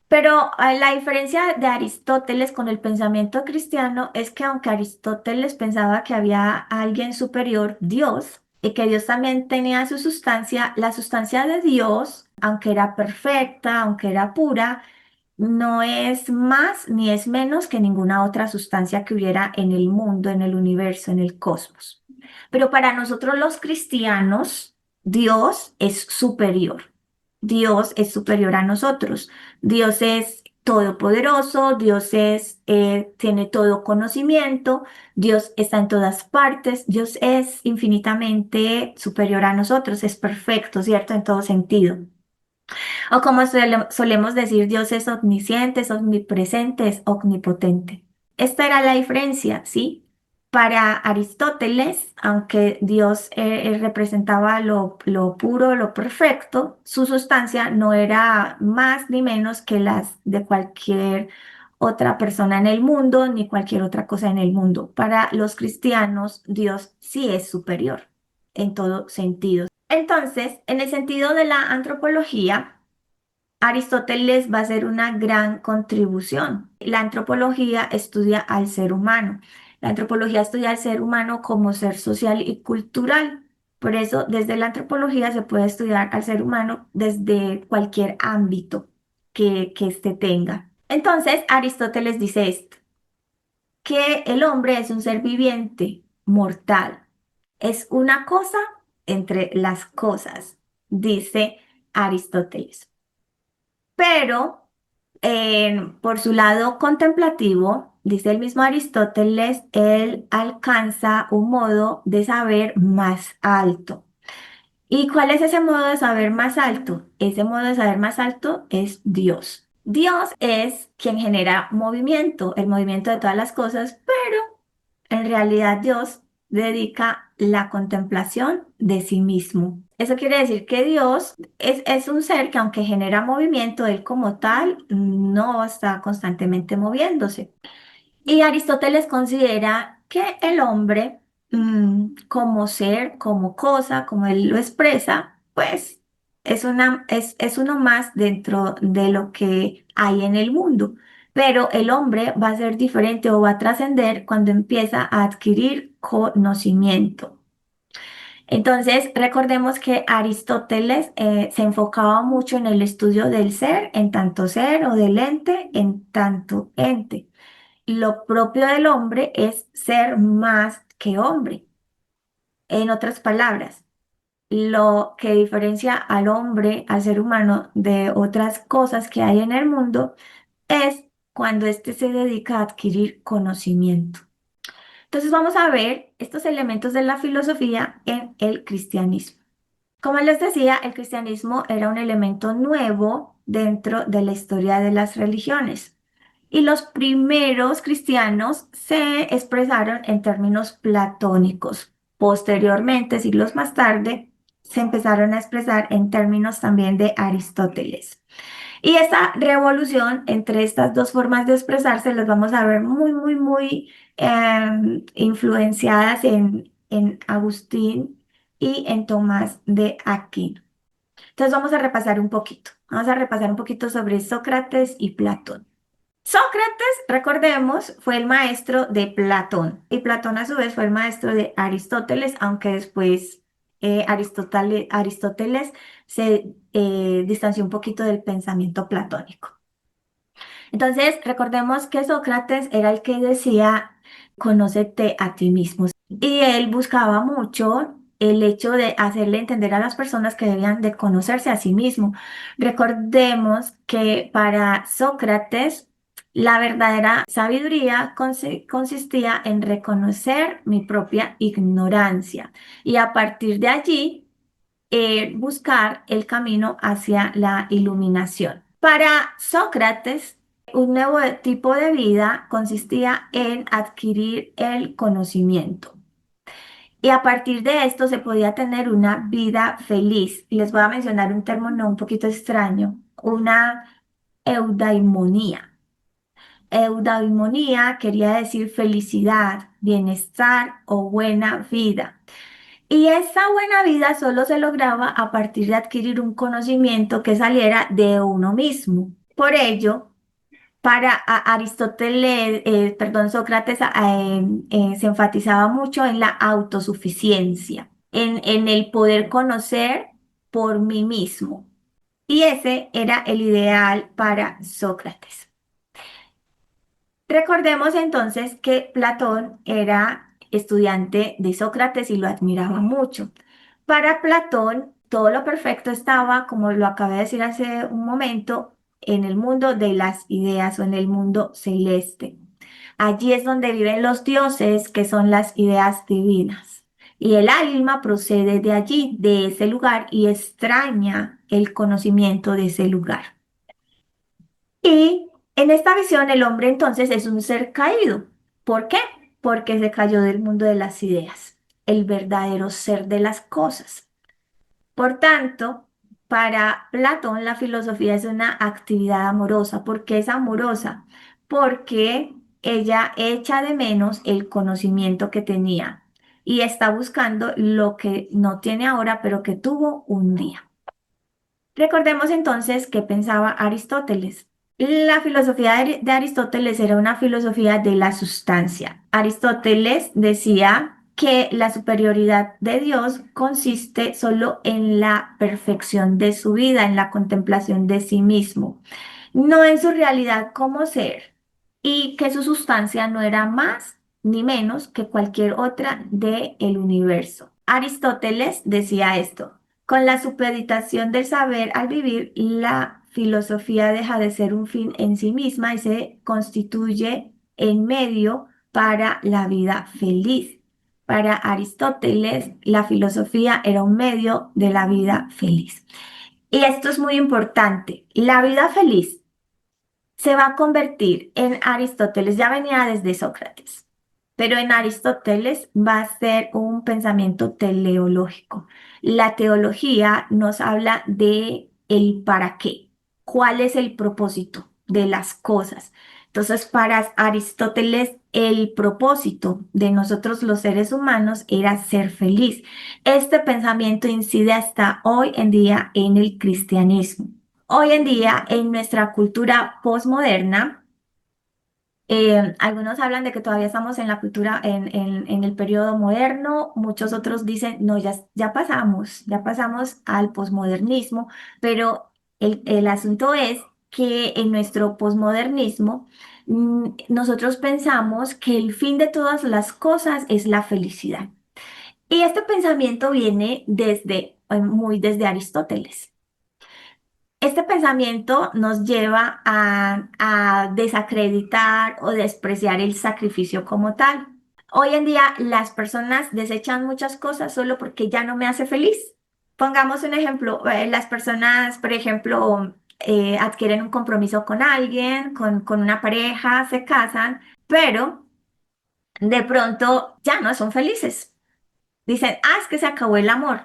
Pero la diferencia de Aristóteles con el pensamiento cristiano es que aunque Aristóteles pensaba que había alguien superior, Dios, y que Dios también tenía su sustancia, la sustancia de Dios, aunque era perfecta, aunque era pura, no es más ni es menos que ninguna otra sustancia que hubiera en el mundo, en el universo, en el cosmos. Pero para nosotros los cristianos, Dios es superior. Dios es superior a nosotros. Dios es todopoderoso, Dios tiene todo conocimiento, Dios está en todas partes, Dios es infinitamente superior a nosotros, es perfecto, ¿cierto? En todo sentido. O como solemos decir, Dios es omnisciente, es omnipresente, es omnipotente. Esta era la diferencia, ¿sí? Para Aristóteles, aunque Dios representaba lo puro, lo perfecto, su sustancia no era más ni menos que las de cualquier otra persona en el mundo, ni cualquier otra cosa en el mundo. Para los cristianos, Dios sí es superior en todo sentido. Entonces, en el sentido de la antropología, Aristóteles va a hacer una gran contribución. La antropología estudia al ser humano. La antropología estudia al ser humano como ser social y cultural. Por eso, desde la antropología se puede estudiar al ser humano desde cualquier ámbito que éste tenga. Entonces, Aristóteles dice esto, que el hombre es un ser viviente, mortal. Es una cosa entre las cosas, dice Aristóteles. Pero por su lado contemplativo, dice el mismo Aristóteles, él alcanza un modo de saber más alto. ¿Y cuál es ese modo de saber más alto? Ese modo de saber más alto es Dios. Dios es quien genera movimiento, el movimiento de todas las cosas, pero en realidad Dios dedica la contemplación de sí mismo. Eso quiere decir que Dios es un ser que aunque genera movimiento, él como tal no está constantemente moviéndose. Y Aristóteles considera que el hombre, como ser, como cosa, como él lo expresa, pues es uno más dentro de lo que hay en el mundo. Pero el hombre va a ser diferente o va a trascender cuando empieza a adquirir conocimiento. Entonces, recordemos que Aristóteles se enfocaba mucho en el estudio del ser, en tanto ser, o del ente, en tanto ente. Lo propio del hombre es ser más que hombre. En otras palabras, lo que diferencia al hombre, al ser humano, de otras cosas que hay en el mundo es cuando éste se dedica a adquirir conocimiento. Entonces vamos a ver estos elementos de la filosofía en el cristianismo. Como les decía, el cristianismo era un elemento nuevo dentro de la historia de las religiones. Y los primeros cristianos se expresaron en términos platónicos. Posteriormente, siglos más tarde, se empezaron a expresar en términos también de Aristóteles. Y esta revolución entre estas dos formas de expresarse las vamos a ver muy influenciadas en Agustín y en Tomás de Aquino. Entonces vamos a repasar un poquito. Vamos a repasar un poquito sobre Sócrates y Platón. Sócrates, recordemos, fue el maestro de Platón y Platón a su vez fue el maestro de Aristóteles, aunque después Aristóteles se distanció un poquito del pensamiento platónico. Entonces, recordemos que Sócrates era el que decía, conócete a ti mismo. Y él buscaba mucho el hecho de hacerle entender a las personas que debían de conocerse a sí mismo. Recordemos que para Sócrates la verdadera sabiduría consistía en reconocer mi propia ignorancia y a partir de allí buscar el camino hacia la iluminación. Para Sócrates, un nuevo tipo de vida consistía en adquirir el conocimiento. Y a partir de esto se podía tener una vida feliz. Y les voy a mencionar un término un poquito extraño, una eudaimonía. Eudaimonía quería decir felicidad, bienestar o buena vida. Y esa buena vida solo se lograba a partir de adquirir un conocimiento que saliera de uno mismo. Por ello, para Aristóteles, perdón, Sócrates, se enfatizaba mucho en la autosuficiencia, en el poder conocer por mí mismo. Y ese era el ideal para Sócrates. Recordemos entonces que Platón era estudiante de Sócrates y lo admiraba mucho. Para Platón, todo lo perfecto estaba, como lo acabé de decir hace un momento, en el mundo de las ideas o en el mundo celeste. Allí es donde viven los dioses, que son las ideas divinas. Y el alma procede de allí, de ese lugar, y extraña el conocimiento de ese lugar. Y en esta visión el hombre entonces es un ser caído. ¿Por qué? Porque se cayó del mundo de las ideas, el verdadero ser de las cosas. Por tanto, para Platón la filosofía es una actividad amorosa. ¿Por qué es amorosa? Porque ella echa de menos el conocimiento que tenía y está buscando lo que no tiene ahora, pero que tuvo un día. Recordemos entonces qué pensaba Aristóteles. La filosofía de Aristóteles era una filosofía de la sustancia. Aristóteles decía que la superioridad de Dios consiste solo en la perfección de su vida, en la contemplación de sí mismo, no en su realidad como ser, y que su sustancia no era más ni menos que cualquier otra del universo. Aristóteles decía esto. Con la supeditación del saber al vivir, la filosofía deja de ser un fin en sí misma y se constituye en medio para la vida feliz. Para Aristóteles, la filosofía era un medio de la vida feliz. Y esto es muy importante. La vida feliz se va a convertir en Aristóteles, ya venía desde Sócrates, pero en Aristóteles va a ser un pensamiento teleológico. La teología nos habla de el para qué, cuál es el propósito de las cosas. Entonces, para Aristóteles, el propósito de nosotros los seres humanos era ser feliz. Este pensamiento incide hasta hoy en día en el cristianismo. Hoy en día, en nuestra cultura posmoderna, algunos hablan de que todavía estamos en la cultura, en el periodo moderno, muchos otros dicen, no, ya pasamos al posmodernismo, pero el asunto es que en nuestro posmodernismo nosotros pensamos que el fin de todas las cosas es la felicidad. Y este pensamiento viene muy desde Aristóteles. Este pensamiento nos lleva a desacreditar o despreciar el sacrificio como tal. Hoy en día las personas desechan muchas cosas solo porque ya no me hace feliz. Pongamos un ejemplo, las personas, por ejemplo, adquieren un compromiso con alguien, con una pareja, se casan, pero de pronto ya no son felices. Dicen, es que se acabó el amor.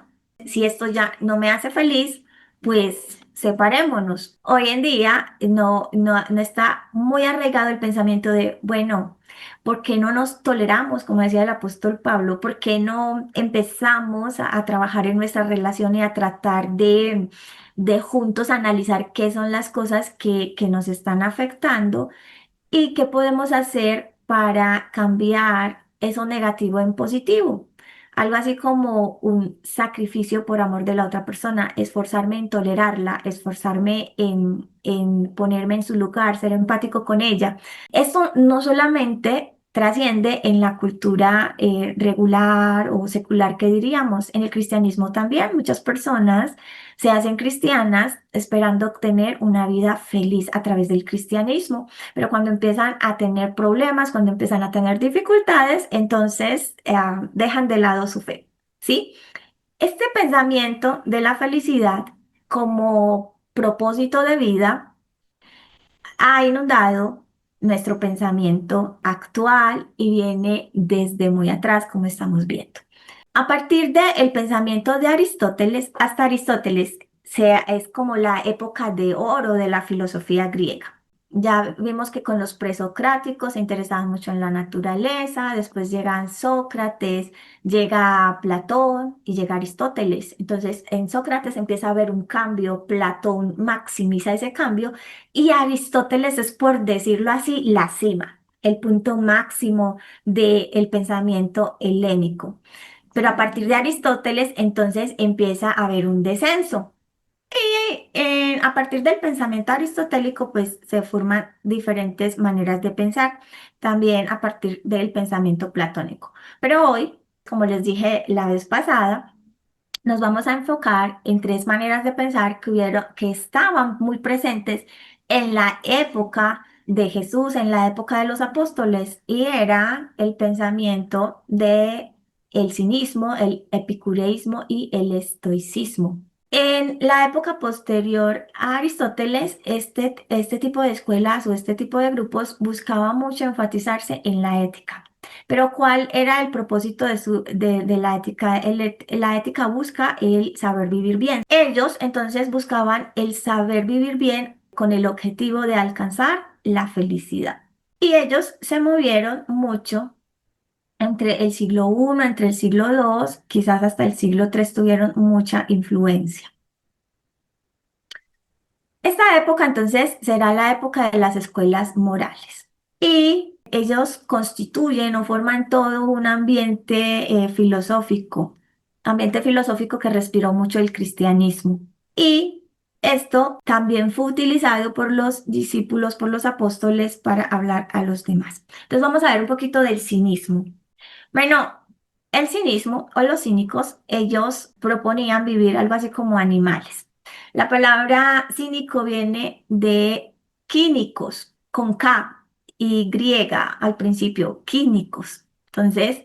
Si esto ya no me hace feliz, pues separémonos. Hoy en día no está muy arraigado el pensamiento de, bueno, ¿por qué no nos toleramos, como decía el apóstol Pablo? ¿Por qué no empezamos a trabajar en nuestra relación y a tratar de juntos analizar qué son las cosas que nos están afectando? ¿Y qué podemos hacer para cambiar eso negativo en positivo? Algo así como un sacrificio por amor de la otra persona, esforzarme en tolerarla, esforzarme en ponerme en su lugar, ser empático con ella. Esto no solamente trasciende en la cultura regular o secular que diríamos, en el cristianismo también muchas personas se hacen cristianas esperando obtener una vida feliz a través del cristianismo. Pero cuando empiezan a tener problemas, cuando empiezan a tener dificultades, entonces dejan de lado su fe, ¿sí? Este pensamiento de la felicidad como propósito de vida ha inundado nuestro pensamiento actual y viene desde muy atrás, como estamos viendo. A partir del pensamiento de Aristóteles, hasta Aristóteles, es como la época de oro de la filosofía griega. Ya vimos que con los presocráticos se interesaban mucho en la naturaleza, después llegan Sócrates, llega Platón y llega Aristóteles. Entonces, en Sócrates empieza a haber un cambio, Platón maximiza ese cambio y Aristóteles es, por decirlo así, la cima, el punto máximo del pensamiento helénico. Pero a partir de Aristóteles, entonces empieza a haber un descenso. Y a partir del pensamiento aristotélico, pues se forman diferentes maneras de pensar, también a partir del pensamiento platónico. Pero hoy, como les dije la vez pasada, nos vamos a enfocar en tres maneras de pensar que estaban muy presentes en la época de Jesús, en la época de los apóstoles, y era el pensamiento de el cinismo, el epicureísmo y el estoicismo. En la época posterior a Aristóteles, este tipo de escuelas o este tipo de grupos buscaba mucho enfatizarse en la ética. Pero ¿cuál era el propósito de la ética? La ética busca el saber vivir bien. Ellos entonces buscaban el saber vivir bien con el objetivo de alcanzar la felicidad. Y ellos se movieron mucho entre el siglo I, entre el siglo II, quizás hasta el siglo III tuvieron mucha influencia. Esta época entonces será la época de las escuelas morales y ellos constituyen o forman todo un ambiente filosófico que respiró mucho el cristianismo. Y esto también fue utilizado por los discípulos, por los apóstoles para hablar a los demás. Entonces vamos a ver un poquito del cinismo. Bueno, el cinismo o los cínicos, ellos proponían vivir algo así como animales. La palabra cínico viene de quínicos, con K y griega al principio, quínicos. Entonces,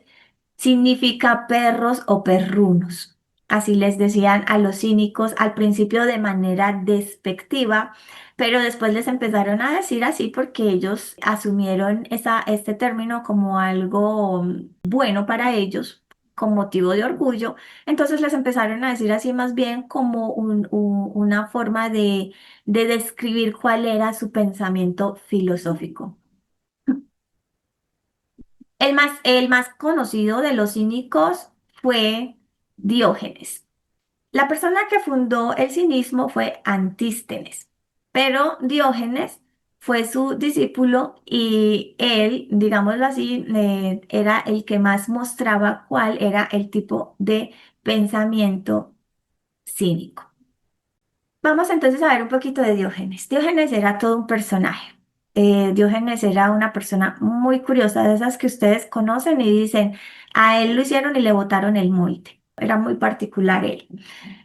significa perros o perrunos. Así les decían a los cínicos al principio de manera despectiva, pero después les empezaron a decir así porque ellos asumieron este término como algo bueno para ellos, con motivo de orgullo. Entonces les empezaron a decir así más bien como una forma de describir cuál era su pensamiento filosófico. El más conocido de los cínicos fue Diógenes. La persona que fundó el cinismo fue Antístenes, pero Diógenes fue su discípulo y él, digámoslo así, era el que más mostraba cuál era el tipo de pensamiento cínico. Vamos entonces a ver un poquito de Diógenes. Diógenes era todo un personaje. Diógenes era una persona muy curiosa, de esas que ustedes conocen y dicen, a él lo hicieron y le botaron el molde. Era muy particular él.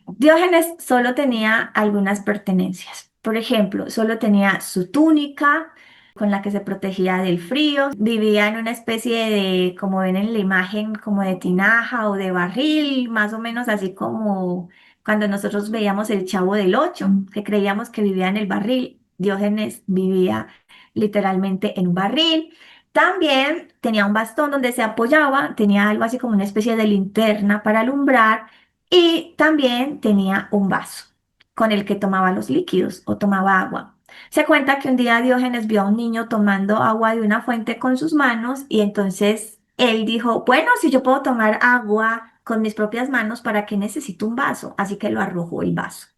Diógenes solo tenía algunas pertenencias. Por ejemplo, solo tenía su túnica con la que se protegía del frío. Vivía en una especie de, como ven en la imagen, como de tinaja o de barril, más o menos así como cuando nosotros veíamos el Chavo del Ocho, que creíamos que vivía en el barril. Diógenes vivía literalmente en un barril. También tenía un bastón donde se apoyaba, tenía algo así como una especie de linterna para alumbrar y también tenía un vaso con el que tomaba los líquidos o tomaba agua. Se cuenta que un día Diógenes vio a un niño tomando agua de una fuente con sus manos y entonces él dijo, bueno, si yo puedo tomar agua con mis propias manos, ¿para qué necesito un vaso? Así que lo arrojó el vaso.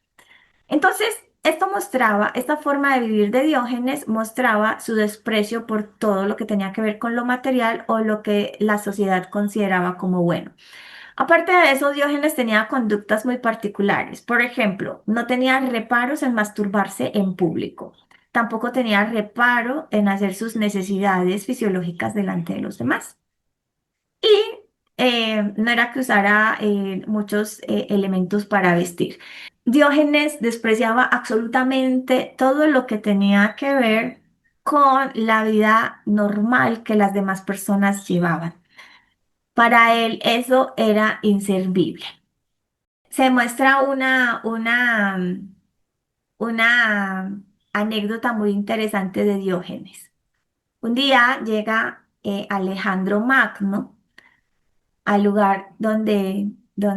Entonces, esto mostraba, esta forma de vivir de Diógenes mostraba su desprecio por todo lo que tenía que ver con lo material o lo que la sociedad consideraba como bueno. Aparte de eso, Diógenes tenía conductas muy particulares. Por ejemplo, no tenía reparos en masturbarse en público. Tampoco tenía reparo en hacer sus necesidades fisiológicas delante de los demás. Y no era que usara muchos elementos para vestir. Diógenes despreciaba absolutamente todo lo que tenía que ver con la vida normal que las demás personas llevaban. Para él eso era inservible. Se muestra una anécdota muy interesante de Diógenes. Un día llega Alejandro Magno al lugar donde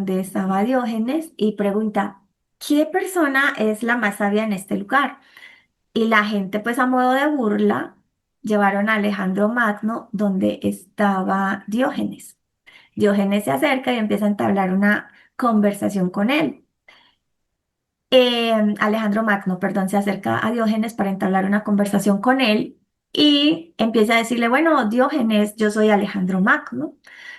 estaba Diógenes y pregunta, ¿qué persona es la más sabia en este lugar? Y la gente, pues a modo de burla, llevaron a Alejandro Magno donde estaba Diógenes. Diógenes se acerca y empieza a entablar una conversación con él. Alejandro Magno, perdón, se acerca a Diógenes para entablar una conversación con él y empieza a decirle, bueno, Diógenes, yo soy Alejandro Magno,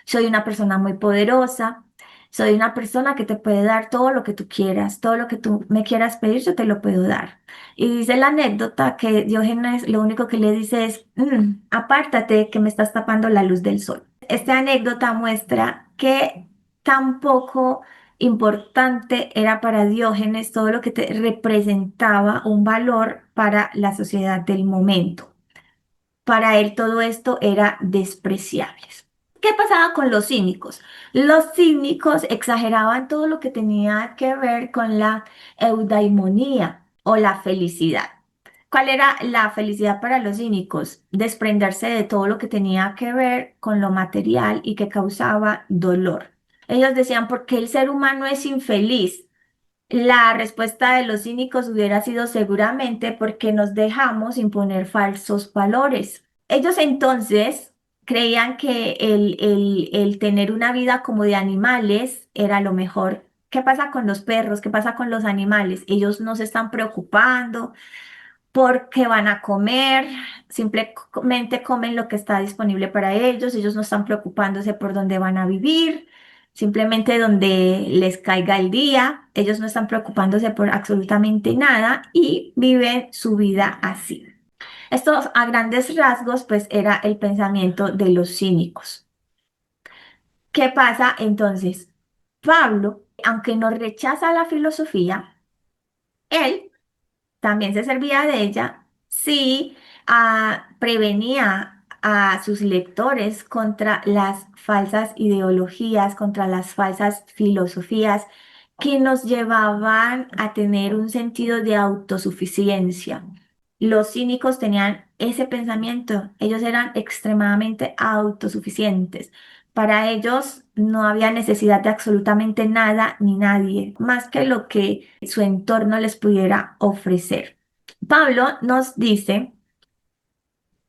soy una persona muy poderosa, soy una persona que te puede dar todo lo que tú quieras, todo lo que tú me quieras pedir, yo te lo puedo dar. Y dice la anécdota que Diógenes lo único que le dice es, apártate que me estás tapando la luz del sol". Esta anécdota muestra que tampoco importante era para Diógenes todo lo que representaba un valor para la sociedad del momento. Para él todo esto era despreciable. ¿Qué pasaba con los cínicos? Los cínicos exageraban todo lo que tenía que ver con la eudaimonía o la felicidad. ¿Cuál era la felicidad para los cínicos? Desprenderse de todo lo que tenía que ver con lo material y que causaba dolor. Ellos decían, ¿por qué el ser humano es infeliz? La respuesta de los cínicos hubiera sido seguramente porque nos dejamos imponer falsos valores. Ellos entonces creían que el tener una vida como de animales era lo mejor. ¿Qué pasa con los perros? ¿Qué pasa con los animales? Ellos no se están preocupando porque van a comer, simplemente comen lo que está disponible para ellos, ellos no están preocupándose por dónde van a vivir, simplemente donde les caiga el día, ellos no están preocupándose por absolutamente nada y viven su vida así. Esto a grandes rasgos pues era el pensamiento de los cínicos. ¿Qué pasa entonces? Pablo, aunque no rechaza la filosofía, él también se servía de ella si prevenía a sus lectores contra las falsas ideologías, contra las falsas filosofías que nos llevaban a tener un sentido de autosuficiencia. Los cínicos tenían ese pensamiento, ellos eran extremadamente autosuficientes. Para ellos no había necesidad de absolutamente nada ni nadie, más que lo que su entorno les pudiera ofrecer. Pablo nos dice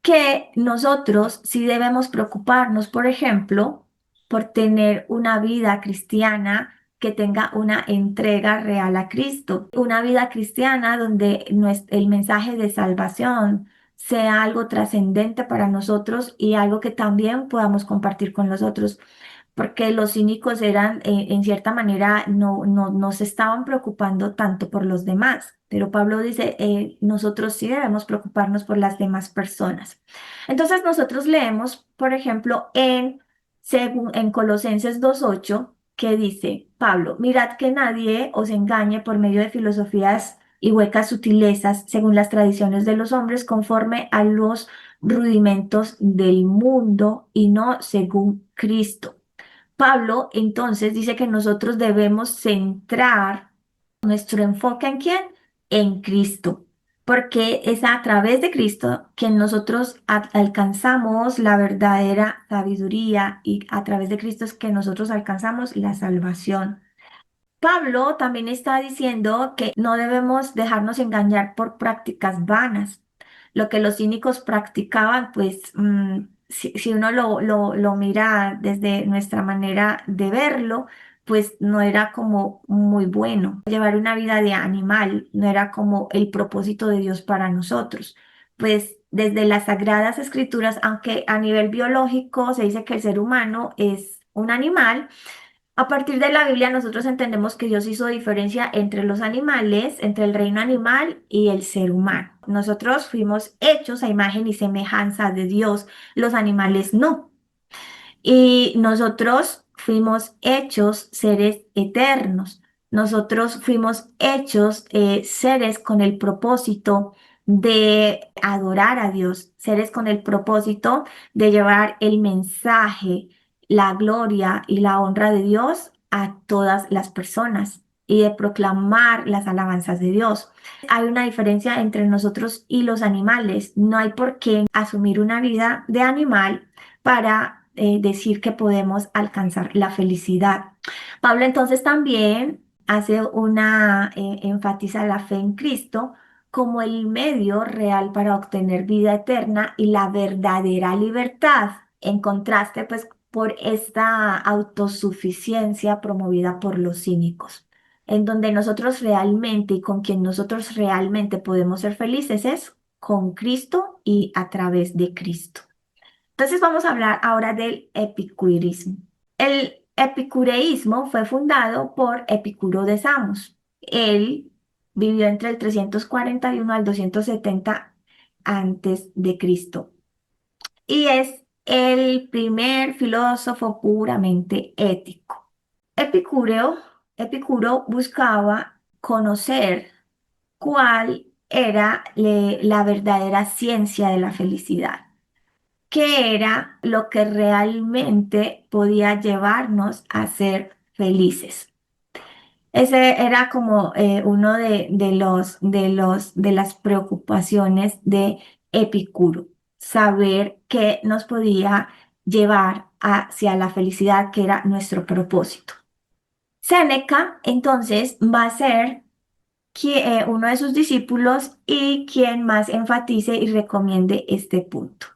que nosotros sí debemos preocuparnos, por ejemplo, por tener una vida cristiana que tenga una entrega real a Cristo, una vida cristiana donde el mensaje de salvación sea algo trascendente para nosotros y algo que también podamos compartir con los otros, porque los cínicos eran, en cierta manera, no se estaban preocupando tanto por los demás, pero Pablo dice, nosotros sí debemos preocuparnos por las demás personas. Entonces nosotros leemos, por ejemplo, en Colosenses 2:8, que dice, Pablo, mirad que nadie os engañe por medio de filosofías y huecas sutilezas, según las tradiciones de los hombres, conforme a los rudimentos del mundo y no según Cristo. Pablo entonces dice que nosotros debemos centrar nuestro enfoque en quién, en Cristo, porque es a través de Cristo que nosotros alcanzamos la verdadera sabiduría y a través de Cristo es que nosotros alcanzamos la salvación. Pablo también está diciendo que no debemos dejarnos engañar por prácticas vanas. Lo que los cínicos practicaban, pues si uno lo mira desde nuestra manera de verlo, pues no era como muy bueno. Llevar una vida de animal no era como el propósito de Dios para nosotros. Pues desde las Sagradas Escrituras, aunque a nivel biológico se dice que el ser humano es un animal, a partir de la Biblia nosotros entendemos que Dios hizo diferencia entre los animales, entre el reino animal y el ser humano. Nosotros fuimos hechos a imagen y semejanza de Dios, los animales no. Y nosotros fuimos hechos seres eternos. Nosotros fuimos hechos seres con el propósito de adorar a Dios, seres con el propósito de llevar el mensaje, la gloria y la honra de Dios a todas las personas y de proclamar las alabanzas de Dios. Hay una diferencia entre nosotros y los animales. No hay por qué asumir una vida de animal para decir que podemos alcanzar la felicidad. Pablo entonces también enfatiza la fe en Cristo como el medio real para obtener vida eterna y la verdadera libertad, en contraste pues por esta autosuficiencia promovida por los cínicos, en donde nosotros realmente y con quien nosotros realmente podemos ser felices es con Cristo y a través de Cristo. Entonces vamos a hablar ahora del epicurismo. El epicureísmo fue fundado por Epicuro de Samos. Él vivió entre el 341 al 270 antes de Cristo y es el primer filósofo puramente ético. Epicúreo, Epicuro buscaba conocer cuál era la verdadera ciencia de la felicidad, qué era lo que realmente podía llevarnos a ser felices. Ese era como uno de las preocupaciones de Epicuro, saber qué nos podía llevar hacia la felicidad, que era nuestro propósito. Séneca, entonces, va a ser uno de sus discípulos y quien más enfatice y recomiende este punto.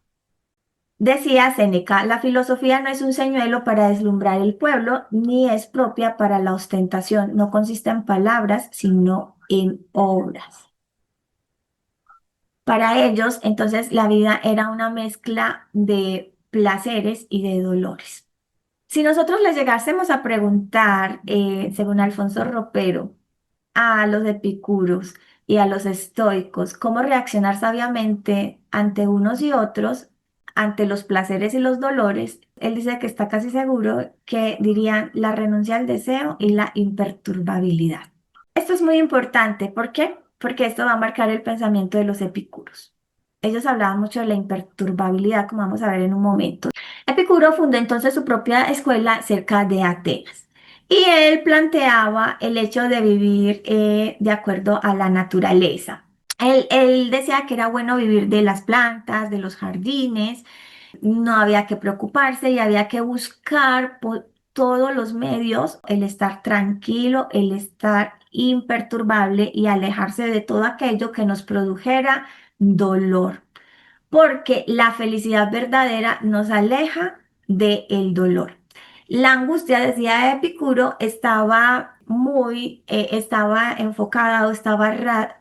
Decía Séneca, la filosofía no es un señuelo para deslumbrar el pueblo, ni es propia para la ostentación. No consiste en palabras, sino en obras. Para ellos, entonces, la vida era una mezcla de placeres y de dolores. Si nosotros les llegásemos a preguntar, según Alfonso Ropero, a los epicuros y a los estoicos cómo reaccionar sabiamente ante unos y otros, ante los placeres y los dolores, él dice que está casi seguro que dirían la renuncia al deseo y la imperturbabilidad. Esto es muy importante. ¿Por qué? Porque esto va a marcar el pensamiento de los epicuros. Ellos hablaban mucho de la imperturbabilidad, como vamos a ver en un momento. Epicuro fundó entonces su propia escuela cerca de Atenas. Y él planteaba el hecho de vivir de acuerdo a la naturaleza. Él decía que era bueno vivir de las plantas, de los jardines, no había que preocuparse y había que buscar por todos los medios el estar tranquilo, el estar imperturbable y alejarse de todo aquello que nos produjera dolor. porque la felicidad verdadera nos aleja del dolor. La angustia, decía Epicuro, estaba enfocada o estaba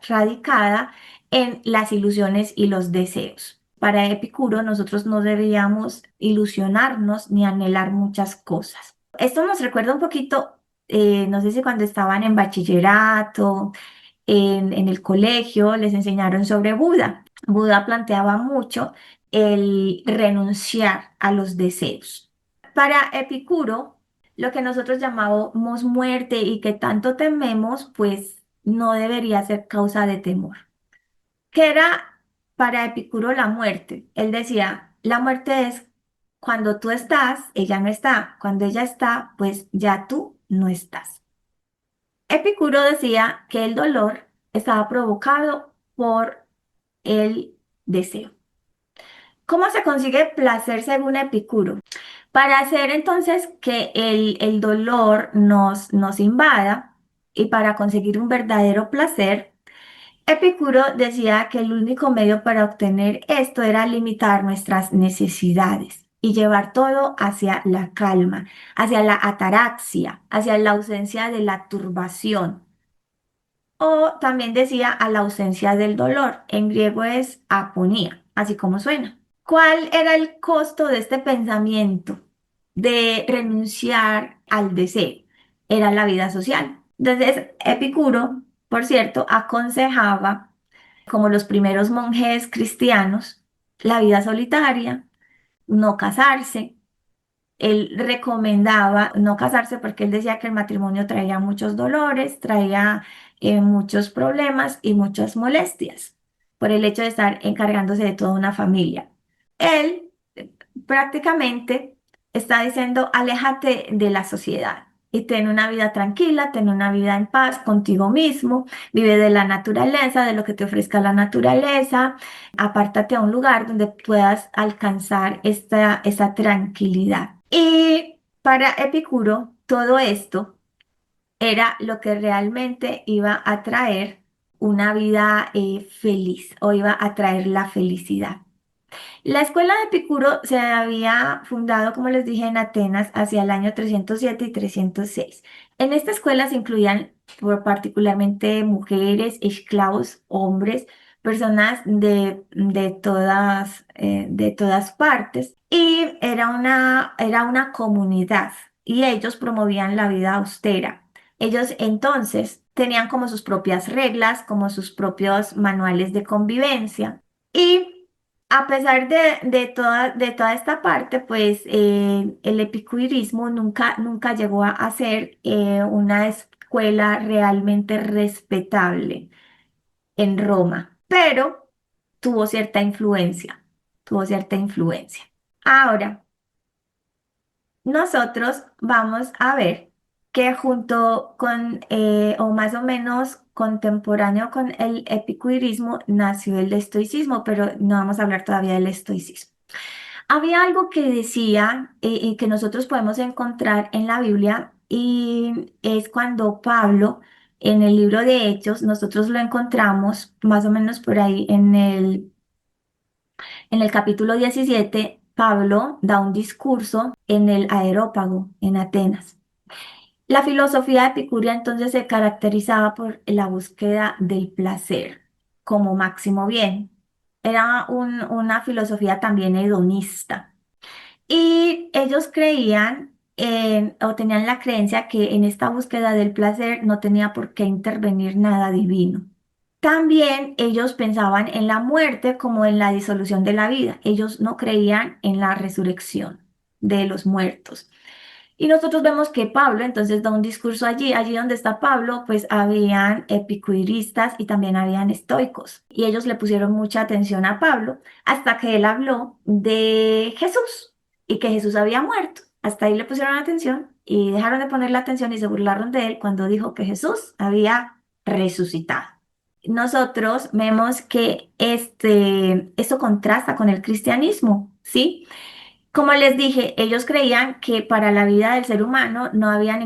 radicada en las ilusiones y los deseos. Para Epicuro, nosotros no debíamos ilusionarnos ni anhelar muchas cosas. Esto nos recuerda un poquito, no sé si cuando estaban en bachillerato, en el colegio, les enseñaron sobre Buda. Buda planteaba mucho el renunciar a los deseos. Para Epicuro, lo que nosotros llamamos muerte y que tanto tememos, pues no debería ser causa de temor. ¿Qué era para Epicuro la muerte? Él decía, la muerte es cuando tú estás, ella no está. Cuando ella está, pues ya tú no estás. Epicuro decía que el dolor estaba provocado por el deseo. ¿Cómo se consigue placer según Epicuro? Para hacer entonces que el dolor nos invada y para conseguir un verdadero placer, Epicuro decía que el único medio para obtener esto era limitar nuestras necesidades y llevar todo hacia la calma, hacia la ataraxia, hacia la ausencia de la turbación. O también decía a la ausencia del dolor. En griego es aponía, así como suena. ¿Cuál era el costo de este pensamiento de renunciar al deseo? Era la vida social. Entonces, Epicuro, por cierto, aconsejaba, como los primeros monjes cristianos, la vida solitaria, no casarse. Él recomendaba no casarse porque él decía que el matrimonio traía muchos dolores, traía muchos problemas y muchas molestias por el hecho de estar encargándose de toda una familia. Él prácticamente está diciendo, aléjate de la sociedad y ten una vida tranquila, ten una vida en paz contigo mismo, vive de la naturaleza, de lo que te ofrezca la naturaleza, apártate a un lugar donde puedas alcanzar esa tranquilidad. Y para Epicuro, todo esto era lo que realmente iba a traer una vida feliz o iba a traer la felicidad. La escuela de Epicuro se había fundado, como les dije, en Atenas hacia el año 307 y 306. En esta escuela se incluían particularmente mujeres, esclavos, hombres, personas de todas partes. Y era una comunidad y ellos promovían la vida austera. Ellos entonces tenían como sus propias reglas, como sus propios manuales de convivencia. Y a pesar de toda esta parte, pues el epicurismo nunca llegó a ser una escuela realmente respetable en Roma, pero tuvo cierta influencia, tuvo cierta influencia. Ahora, nosotros vamos a ver que junto con, o más o menos contemporáneo con el epicurismo, nació el estoicismo, pero no vamos a hablar todavía del estoicismo. Había algo que decía y que nosotros podemos encontrar en la Biblia y es cuando Pablo, en el libro de Hechos, nosotros lo encontramos más o menos por ahí en el capítulo 17. Pablo da un discurso en el Areópago, en Atenas. La filosofía epicúrea entonces se caracterizaba por la búsqueda del placer como máximo bien. Era una filosofía también hedonista. Y ellos creían o tenían la creencia que en esta búsqueda del placer no tenía por qué intervenir nada divino. También ellos pensaban en la muerte como en la disolución de la vida. Ellos no creían en la resurrección de los muertos. Y nosotros vemos que Pablo entonces da un discurso allí donde está Pablo, pues habían epicuristas y también habían estoicos. Y ellos le pusieron mucha atención a Pablo hasta que él habló de Jesús y que Jesús había muerto. Hasta ahí le pusieron atención y dejaron de ponerle atención y se burlaron de él cuando dijo que Jesús había resucitado. Nosotros vemos que esto contrasta con el cristianismo, ¿sí? Como les dije, ellos creían que para la vida del ser humano no había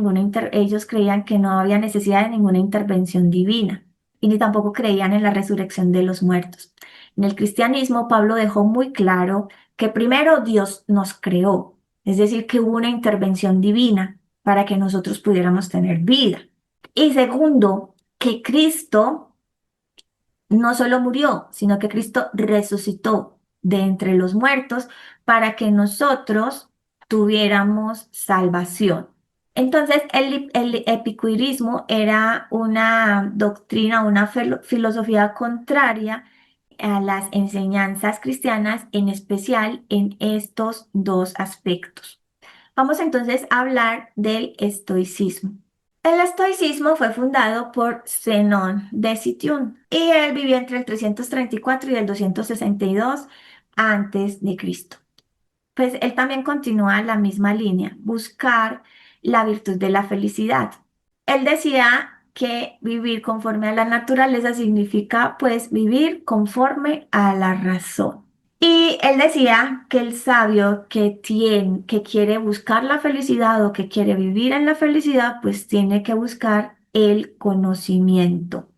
ellos creían que no había necesidad de ninguna intervención divina y ni tampoco creían en la resurrección de los muertos. En el cristianismo, Pablo dejó muy claro que primero Dios nos creó, es decir, que hubo una intervención divina para que nosotros pudiéramos tener vida. Y segundo, que Cristo no solo murió, sino que Cristo resucitó de entre los muertos para que nosotros tuviéramos salvación. Entonces, el epicurismo era una doctrina, una filosofía contraria a las enseñanzas cristianas, en especial en estos dos aspectos. Vamos entonces a hablar del estoicismo. El estoicismo fue fundado por Zenón de Citium y él vivió entre el 334 y el 262 antes de Cristo. Pues él también continúa la misma línea, buscar la virtud de la felicidad. Él decía que vivir conforme a la naturaleza significa pues vivir conforme a la razón. Y él decía que el sabio que quiere buscar la felicidad o que quiere vivir en la felicidad, pues tiene que buscar el conocimiento.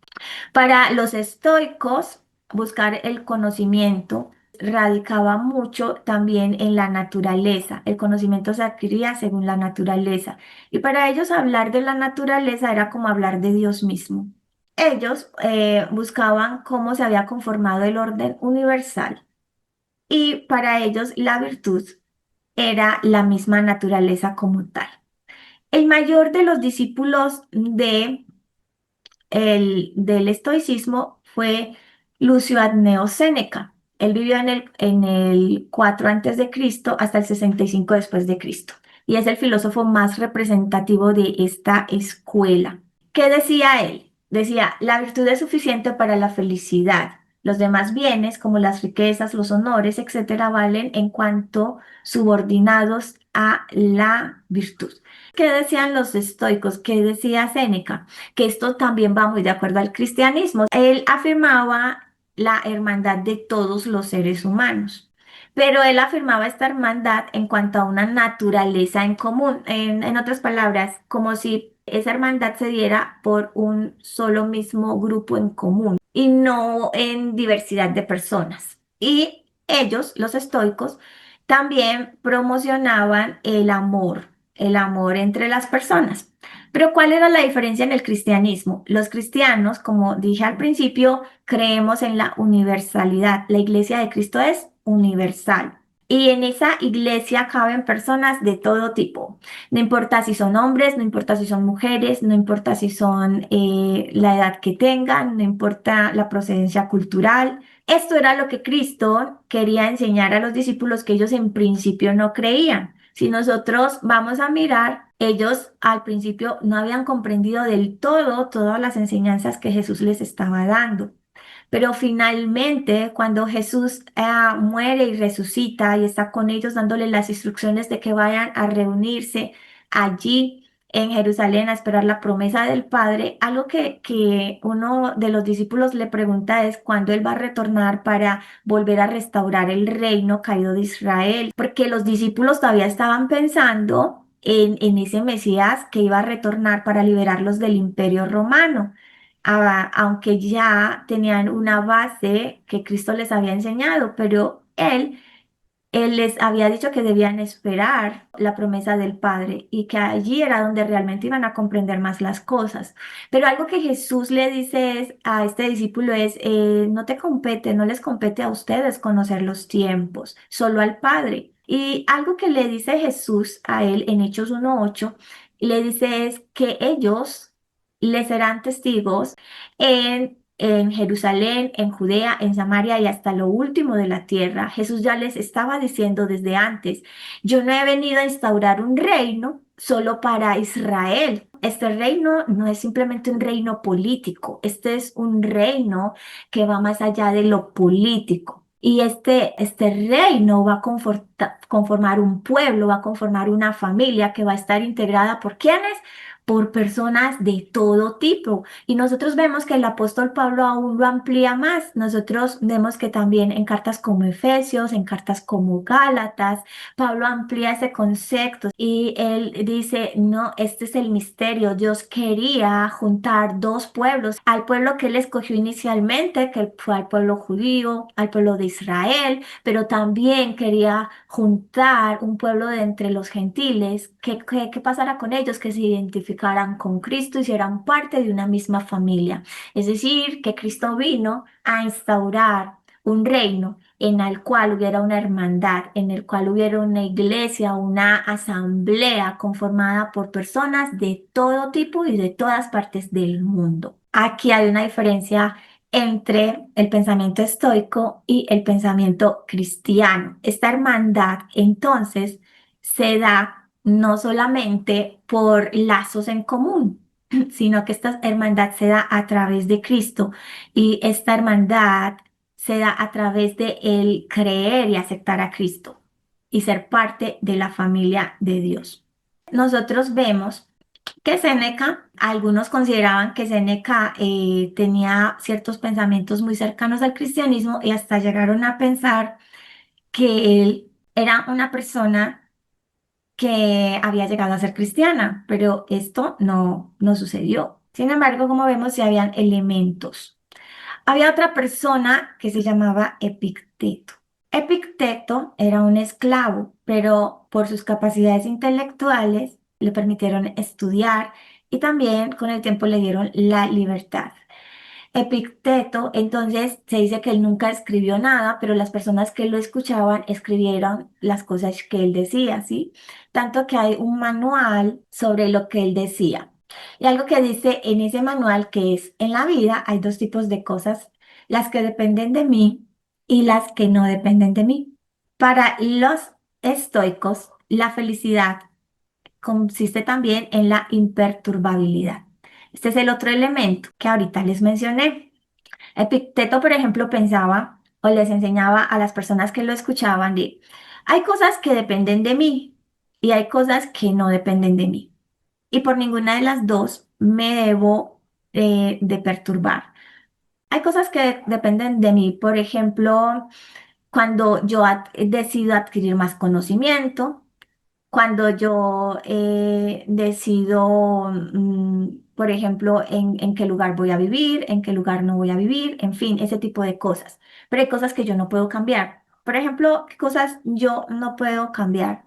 Para los estoicos, buscar el conocimiento radicaba mucho también en la naturaleza. El conocimiento se adquiría según la naturaleza. Y para ellos hablar de la naturaleza era como hablar de Dios mismo. Ellos buscaban cómo se había conformado el orden universal y para ellos la virtud era la misma naturaleza como tal. El mayor de los discípulos del estoicismo fue Lucio Anneo Séneca. Él vivió en el 4 antes de Cristo hasta el 65 después de Cristo y es el filósofo más representativo de esta escuela. ¿Qué decía él? Decía, la virtud es suficiente para la felicidad. Los demás bienes, como las riquezas, los honores, etcétera, valen en cuanto subordinados a la virtud. ¿Qué decían los estoicos? ¿Qué decía Séneca? Que esto también va muy de acuerdo al cristianismo. Él afirmaba la hermandad de todos los seres humanos, pero él afirmaba esta hermandad en cuanto a una naturaleza en común. En otras palabras, como si esa hermandad se diera por un solo mismo grupo en común y no en diversidad de personas. Y ellos, los estoicos, también promocionaban el amor entre las personas. Pero ¿cuál era la diferencia en el cristianismo? Los cristianos, como dije al principio, creemos en la universalidad. La iglesia de Cristo es universal. Y en esa iglesia caben personas de todo tipo. No importa si son hombres, no importa si son mujeres, no importa si son la edad que tengan, no importa la procedencia cultural. Esto era lo que Cristo quería enseñar a los discípulos que ellos en principio no creían. Si nosotros vamos a mirar, ellos al principio no habían comprendido del todo todas las enseñanzas que Jesús les estaba dando. Pero finalmente, cuando Jesús muere y resucita y está con ellos dándole las instrucciones de que vayan a reunirse allí en Jerusalén a esperar la promesa del Padre, algo que uno de los discípulos le pregunta es cuándo Él va a retornar para volver a restaurar el reino caído de Israel, porque los discípulos todavía estaban pensando en ese Mesías que iba a retornar para liberarlos del imperio romano, aunque ya tenían una base que Cristo les había enseñado, pero él les había dicho que debían esperar la promesa del Padre y que allí era donde realmente iban a comprender más las cosas. Pero algo que Jesús le dice a este discípulo es, no te compete, no les compete a ustedes conocer los tiempos, solo al Padre. Y algo que le dice Jesús a él en Hechos 1:8, le dice es que ellos le serán testigos en Jerusalén, en Judea, en Samaria y hasta lo último de la tierra. Jesús ya les estaba diciendo desde antes, yo no he venido a instaurar un reino solo para Israel. Este reino no es simplemente un reino político, este es un reino que va más allá de lo político. Y este reino va a conformar un pueblo, va a conformar una familia que va a estar integrada por ¿quiénes? por personas de todo tipo. Y nosotros vemos que el apóstol Pablo aún lo amplía más. Nosotros vemos que también en cartas como Efesios, en cartas como Gálatas, Pablo amplía ese concepto y él dice, no, este es el misterio. Dios quería juntar dos pueblos, al pueblo que él escogió inicialmente, que fue al pueblo judío, al pueblo de Israel, pero también quería juntar un pueblo de entre los gentiles. ¿Qué pasara con ellos? Que se identificaran con Cristo y eran parte de una misma familia. Es decir, que Cristo vino a instaurar un reino en el cual hubiera una hermandad, en el cual hubiera una iglesia, una asamblea conformada por personas de todo tipo y de todas partes del mundo. Aquí hay una diferencia entre el pensamiento estoico y el pensamiento cristiano. Esta hermandad, entonces, se da no solamente por lazos en común, sino que esta hermandad se da a través de Cristo y esta hermandad se da a través de el creer y aceptar a Cristo y ser parte de la familia de Dios. Nosotros vemos que Séneca, algunos consideraban que Séneca tenía ciertos pensamientos muy cercanos al cristianismo y hasta llegaron a pensar que él era una persona que había llegado a ser cristiana, pero esto no sucedió. Sin embargo, como vemos, sí habían elementos. Había otra persona que se llamaba Epicteto. Epicteto era un esclavo, pero por sus capacidades intelectuales le permitieron estudiar y también con el tiempo le dieron la libertad. Epicteto, entonces se dice que él nunca escribió nada, pero las personas que lo escuchaban escribieron las cosas que él decía, ¿sí? Tanto que hay un manual sobre lo que él decía. Y algo que dice en ese manual que es, en la vida hay dos tipos de cosas, las que dependen de mí y las que no dependen de mí. Para los estoicos, la felicidad consiste también en la imperturbabilidad. Este es el otro elemento que ahorita les mencioné. Epicteto, por ejemplo, pensaba o les enseñaba a las personas que lo escuchaban de, hay cosas que dependen de mí y hay cosas que no dependen de mí. Y por ninguna de las dos me debo de perturbar. Hay cosas que dependen de mí, por ejemplo, cuando yo decido adquirir más conocimiento, cuando yo decido, por ejemplo, en qué lugar voy a vivir, en qué lugar no voy a vivir, en fin, ese tipo de cosas. Pero hay cosas que yo no puedo cambiar. Por ejemplo, ¿qué cosas yo no puedo cambiar?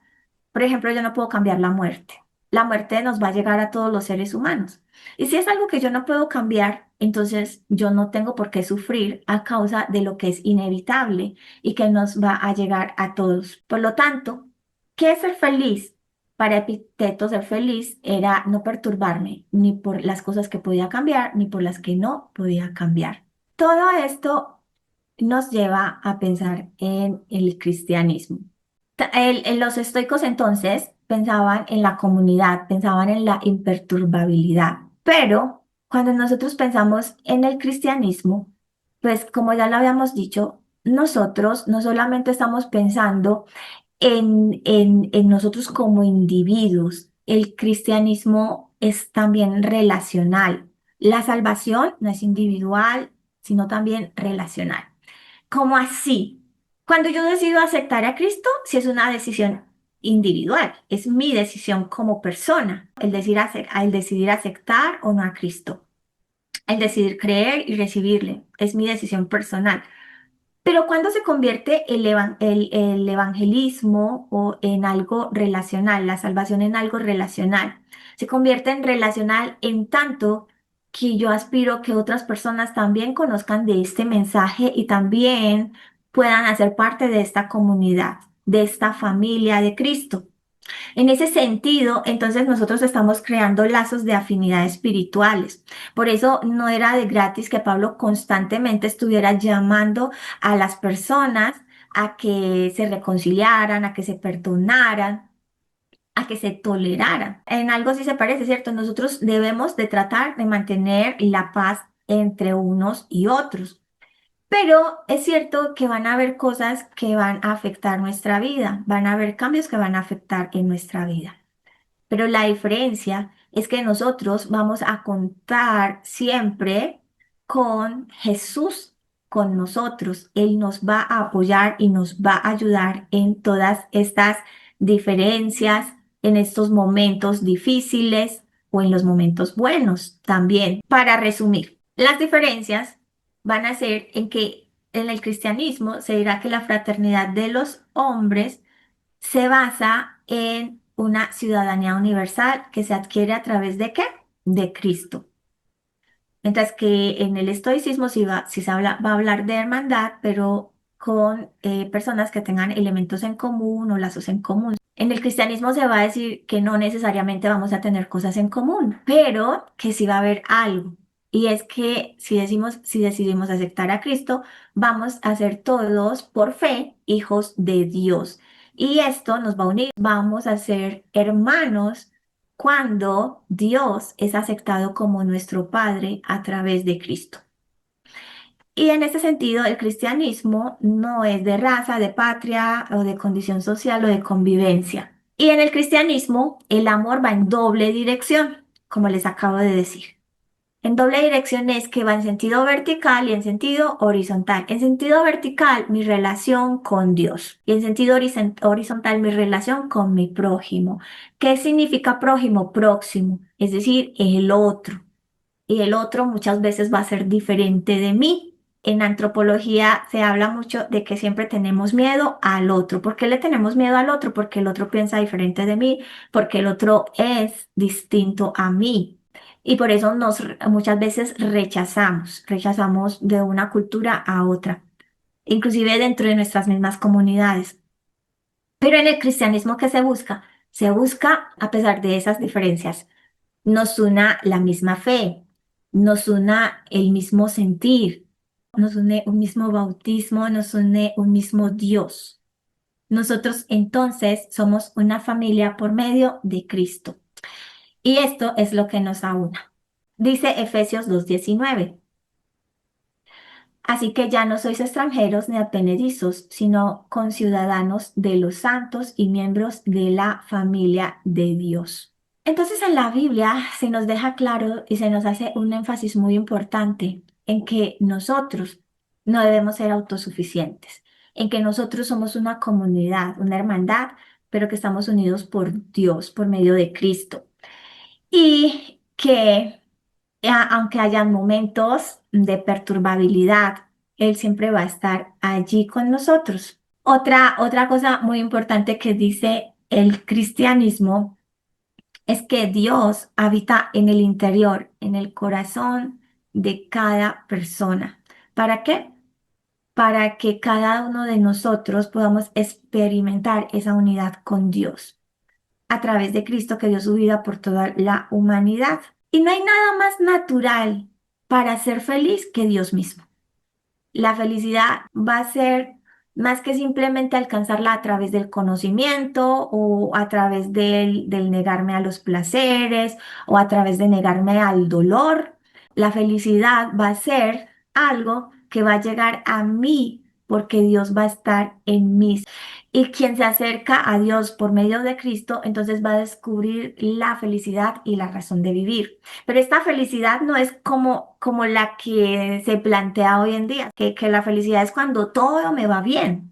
Por ejemplo, yo no puedo cambiar la muerte. La muerte nos va a llegar a todos los seres humanos. Y si es algo que yo no puedo cambiar, entonces yo no tengo por qué sufrir a causa de lo que es inevitable y que nos va a llegar a todos. Por lo tanto, ¿qué es ser feliz? Para Epicteto, ser feliz era no perturbarme ni por las cosas que podía cambiar, ni por las que no podía cambiar. Todo esto nos lleva a pensar en el cristianismo. Los estoicos entonces pensaban en la comunidad, pensaban en la imperturbabilidad, pero cuando nosotros pensamos en el cristianismo, pues como ya lo habíamos dicho, nosotros no solamente estamos pensando en nosotros como individuos. El cristianismo es también relacional. La salvación no es individual, sino también relacional. ¿Cómo así? Cuando yo decido aceptar a Cristo, si es una decisión individual, es mi decisión como persona, el decidir aceptar o no a Cristo, el decidir creer y recibirle, es mi decisión personal. Pero cuando se convierte el evangelismo o en algo relacional, la salvación en algo relacional, se convierte en relacional en tanto que yo aspiro que otras personas también conozcan de este mensaje y también puedan hacer parte de esta comunidad, de esta familia de Cristo. En ese sentido, entonces nosotros estamos creando lazos de afinidad espirituales. Por eso no era de gratis que Pablo constantemente estuviera llamando a las personas a que se reconciliaran, a que se perdonaran, a que se toleraran. En algo sí se parece, ¿cierto? Nosotros debemos de tratar de mantener la paz entre unos y otros. Pero es cierto que van a haber cosas que van a afectar nuestra vida, van a haber cambios que van a afectar en nuestra vida. Pero la diferencia es que nosotros vamos a contar siempre con Jesús con nosotros. Él nos va a apoyar y nos va a ayudar en todas estas diferencias, en estos momentos difíciles o en los momentos buenos también. Para resumir, las diferencias van a ser en que en el cristianismo se dirá que la fraternidad de los hombres se basa en una ciudadanía universal que se adquiere a través de ¿qué? De Cristo. Mientras que en el estoicismo sí se va a hablar de hermandad, pero con personas que tengan elementos en común o lazos en común. En el cristianismo se va a decir que no necesariamente vamos a tener cosas en común, pero que sí va a haber algo. Y es que si decidimos aceptar a Cristo, vamos a ser todos por fe hijos de Dios. Y esto nos va a unir, vamos a ser hermanos cuando Dios es aceptado como nuestro Padre a través de Cristo. Y en ese sentido, el cristianismo no es de raza, de patria o de condición social o de convivencia. Y en el cristianismo, el amor va en doble dirección, como les acabo de decir. En doble dirección es que va en sentido vertical y en sentido horizontal. En sentido vertical, mi relación con Dios. Y en sentido horizontal, mi relación con mi prójimo. ¿Qué significa prójimo? Próximo, es decir, el otro. Y el otro muchas veces va a ser diferente de mí. En antropología se habla mucho de que siempre tenemos miedo al otro. ¿Por qué le tenemos miedo al otro? Porque el otro piensa diferente de mí, porque el otro es distinto a mí. Y por eso muchas veces rechazamos de una cultura a otra, inclusive dentro de nuestras mismas comunidades. Pero en el cristianismo, ¿qué se busca? Se busca, a pesar de esas diferencias, nos una la misma fe, nos una el mismo sentir, nos une un mismo bautismo, nos une un mismo Dios. Nosotros entonces somos una familia por medio de Cristo. Y esto es lo que nos aúna. Dice Efesios 2:19. Así que ya no sois extranjeros ni advenedizos, sino conciudadanos de los santos y miembros de la familia de Dios. Entonces en la Biblia se nos deja claro y se nos hace un énfasis muy importante en que nosotros no debemos ser autosuficientes, en que nosotros somos una comunidad, una hermandad, pero que estamos unidos por Dios, por medio de Cristo. Y que aunque hayan momentos de perturbabilidad, Él siempre va a estar allí con nosotros. Otra cosa muy importante que dice el cristianismo es que Dios habita en el interior, en el corazón de cada persona. ¿Para qué? Para que cada uno de nosotros podamos experimentar esa unidad con Dios a través de Cristo que dio su vida por toda la humanidad. Y no hay nada más natural para ser feliz que Dios mismo. La felicidad va a ser más que simplemente alcanzarla a través del conocimiento o a través del negarme a los placeres o a través de negarme al dolor. La felicidad va a ser algo que va a llegar a mí porque Dios va a estar en mí. Y quien se acerca a Dios por medio de Cristo, entonces va a descubrir la felicidad y la razón de vivir. Pero esta felicidad no es como la que se plantea hoy en día, que la felicidad es cuando todo me va bien.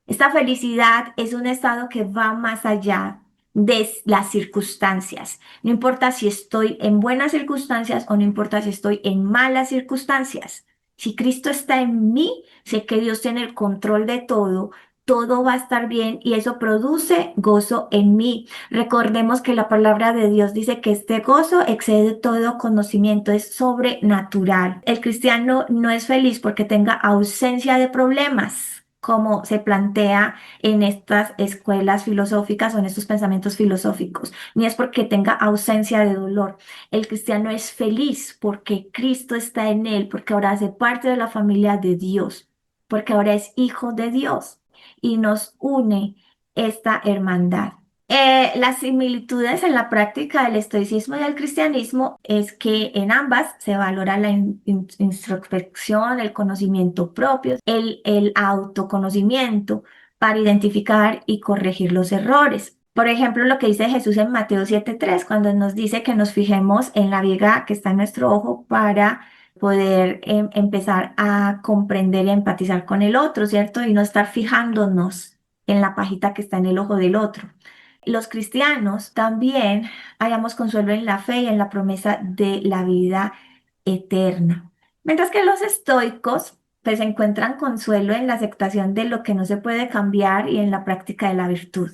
Esta felicidad es un estado que va más allá de las circunstancias. No importa si estoy en buenas circunstancias o no importa si estoy en malas circunstancias. Si Cristo está en mí, sé que Dios tiene el control de todo. Todo va a estar bien y eso produce gozo en mí. Recordemos que la palabra de Dios dice que este gozo excede todo conocimiento, es sobrenatural. El cristiano no es feliz porque tenga ausencia de problemas, como se plantea en estas escuelas filosóficas o en estos pensamientos filosóficos, ni es porque tenga ausencia de dolor. El cristiano es feliz porque Cristo está en él, porque ahora hace parte de la familia de Dios, porque ahora es hijo de Dios y nos une esta hermandad. Las similitudes en la práctica del estoicismo y del cristianismo es que en ambas se valora la introspección, el conocimiento propio, el autoconocimiento para identificar y corregir los errores. Por ejemplo, lo que dice Jesús en Mateo 7:3, cuando nos dice que nos fijemos en la viga que está en nuestro ojo para poder empezar a comprender y a empatizar con el otro, ¿cierto? Y no estar fijándonos en la pajita que está en el ojo del otro. Los cristianos también hallamos consuelo en la fe y en la promesa de la vida eterna. Mientras que los estoicos pues encuentran consuelo en la aceptación de lo que no se puede cambiar y en la práctica de la virtud.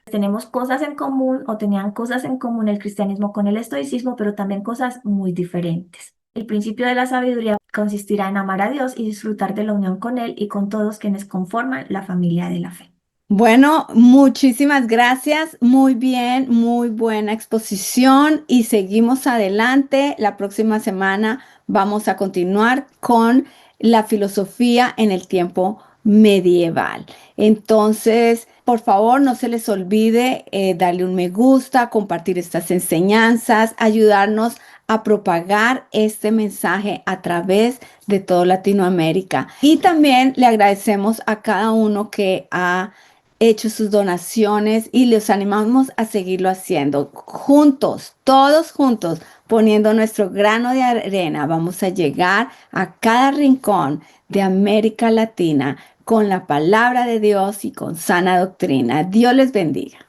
Tenemos cosas en común o tenían cosas en común el cristianismo con el estoicismo, pero también cosas muy diferentes. El principio de la sabiduría consistirá en amar a Dios y disfrutar de la unión con Él y con todos quienes conforman la familia de la fe. Bueno, muchísimas gracias. Muy bien, muy buena exposición y seguimos adelante. La próxima semana vamos a continuar con la filosofía en el tiempo medieval. Entonces, por favor, no se les olvide darle un me gusta, compartir estas enseñanzas, ayudarnos a propagar este mensaje a través de toda Latinoamérica. Y también le agradecemos a cada uno que ha hecho sus donaciones y les animamos a seguirlo haciendo. Juntos, todos juntos, poniendo nuestro grano de arena, vamos a llegar a cada rincón de América Latina con la palabra de Dios y con sana doctrina. Dios les bendiga.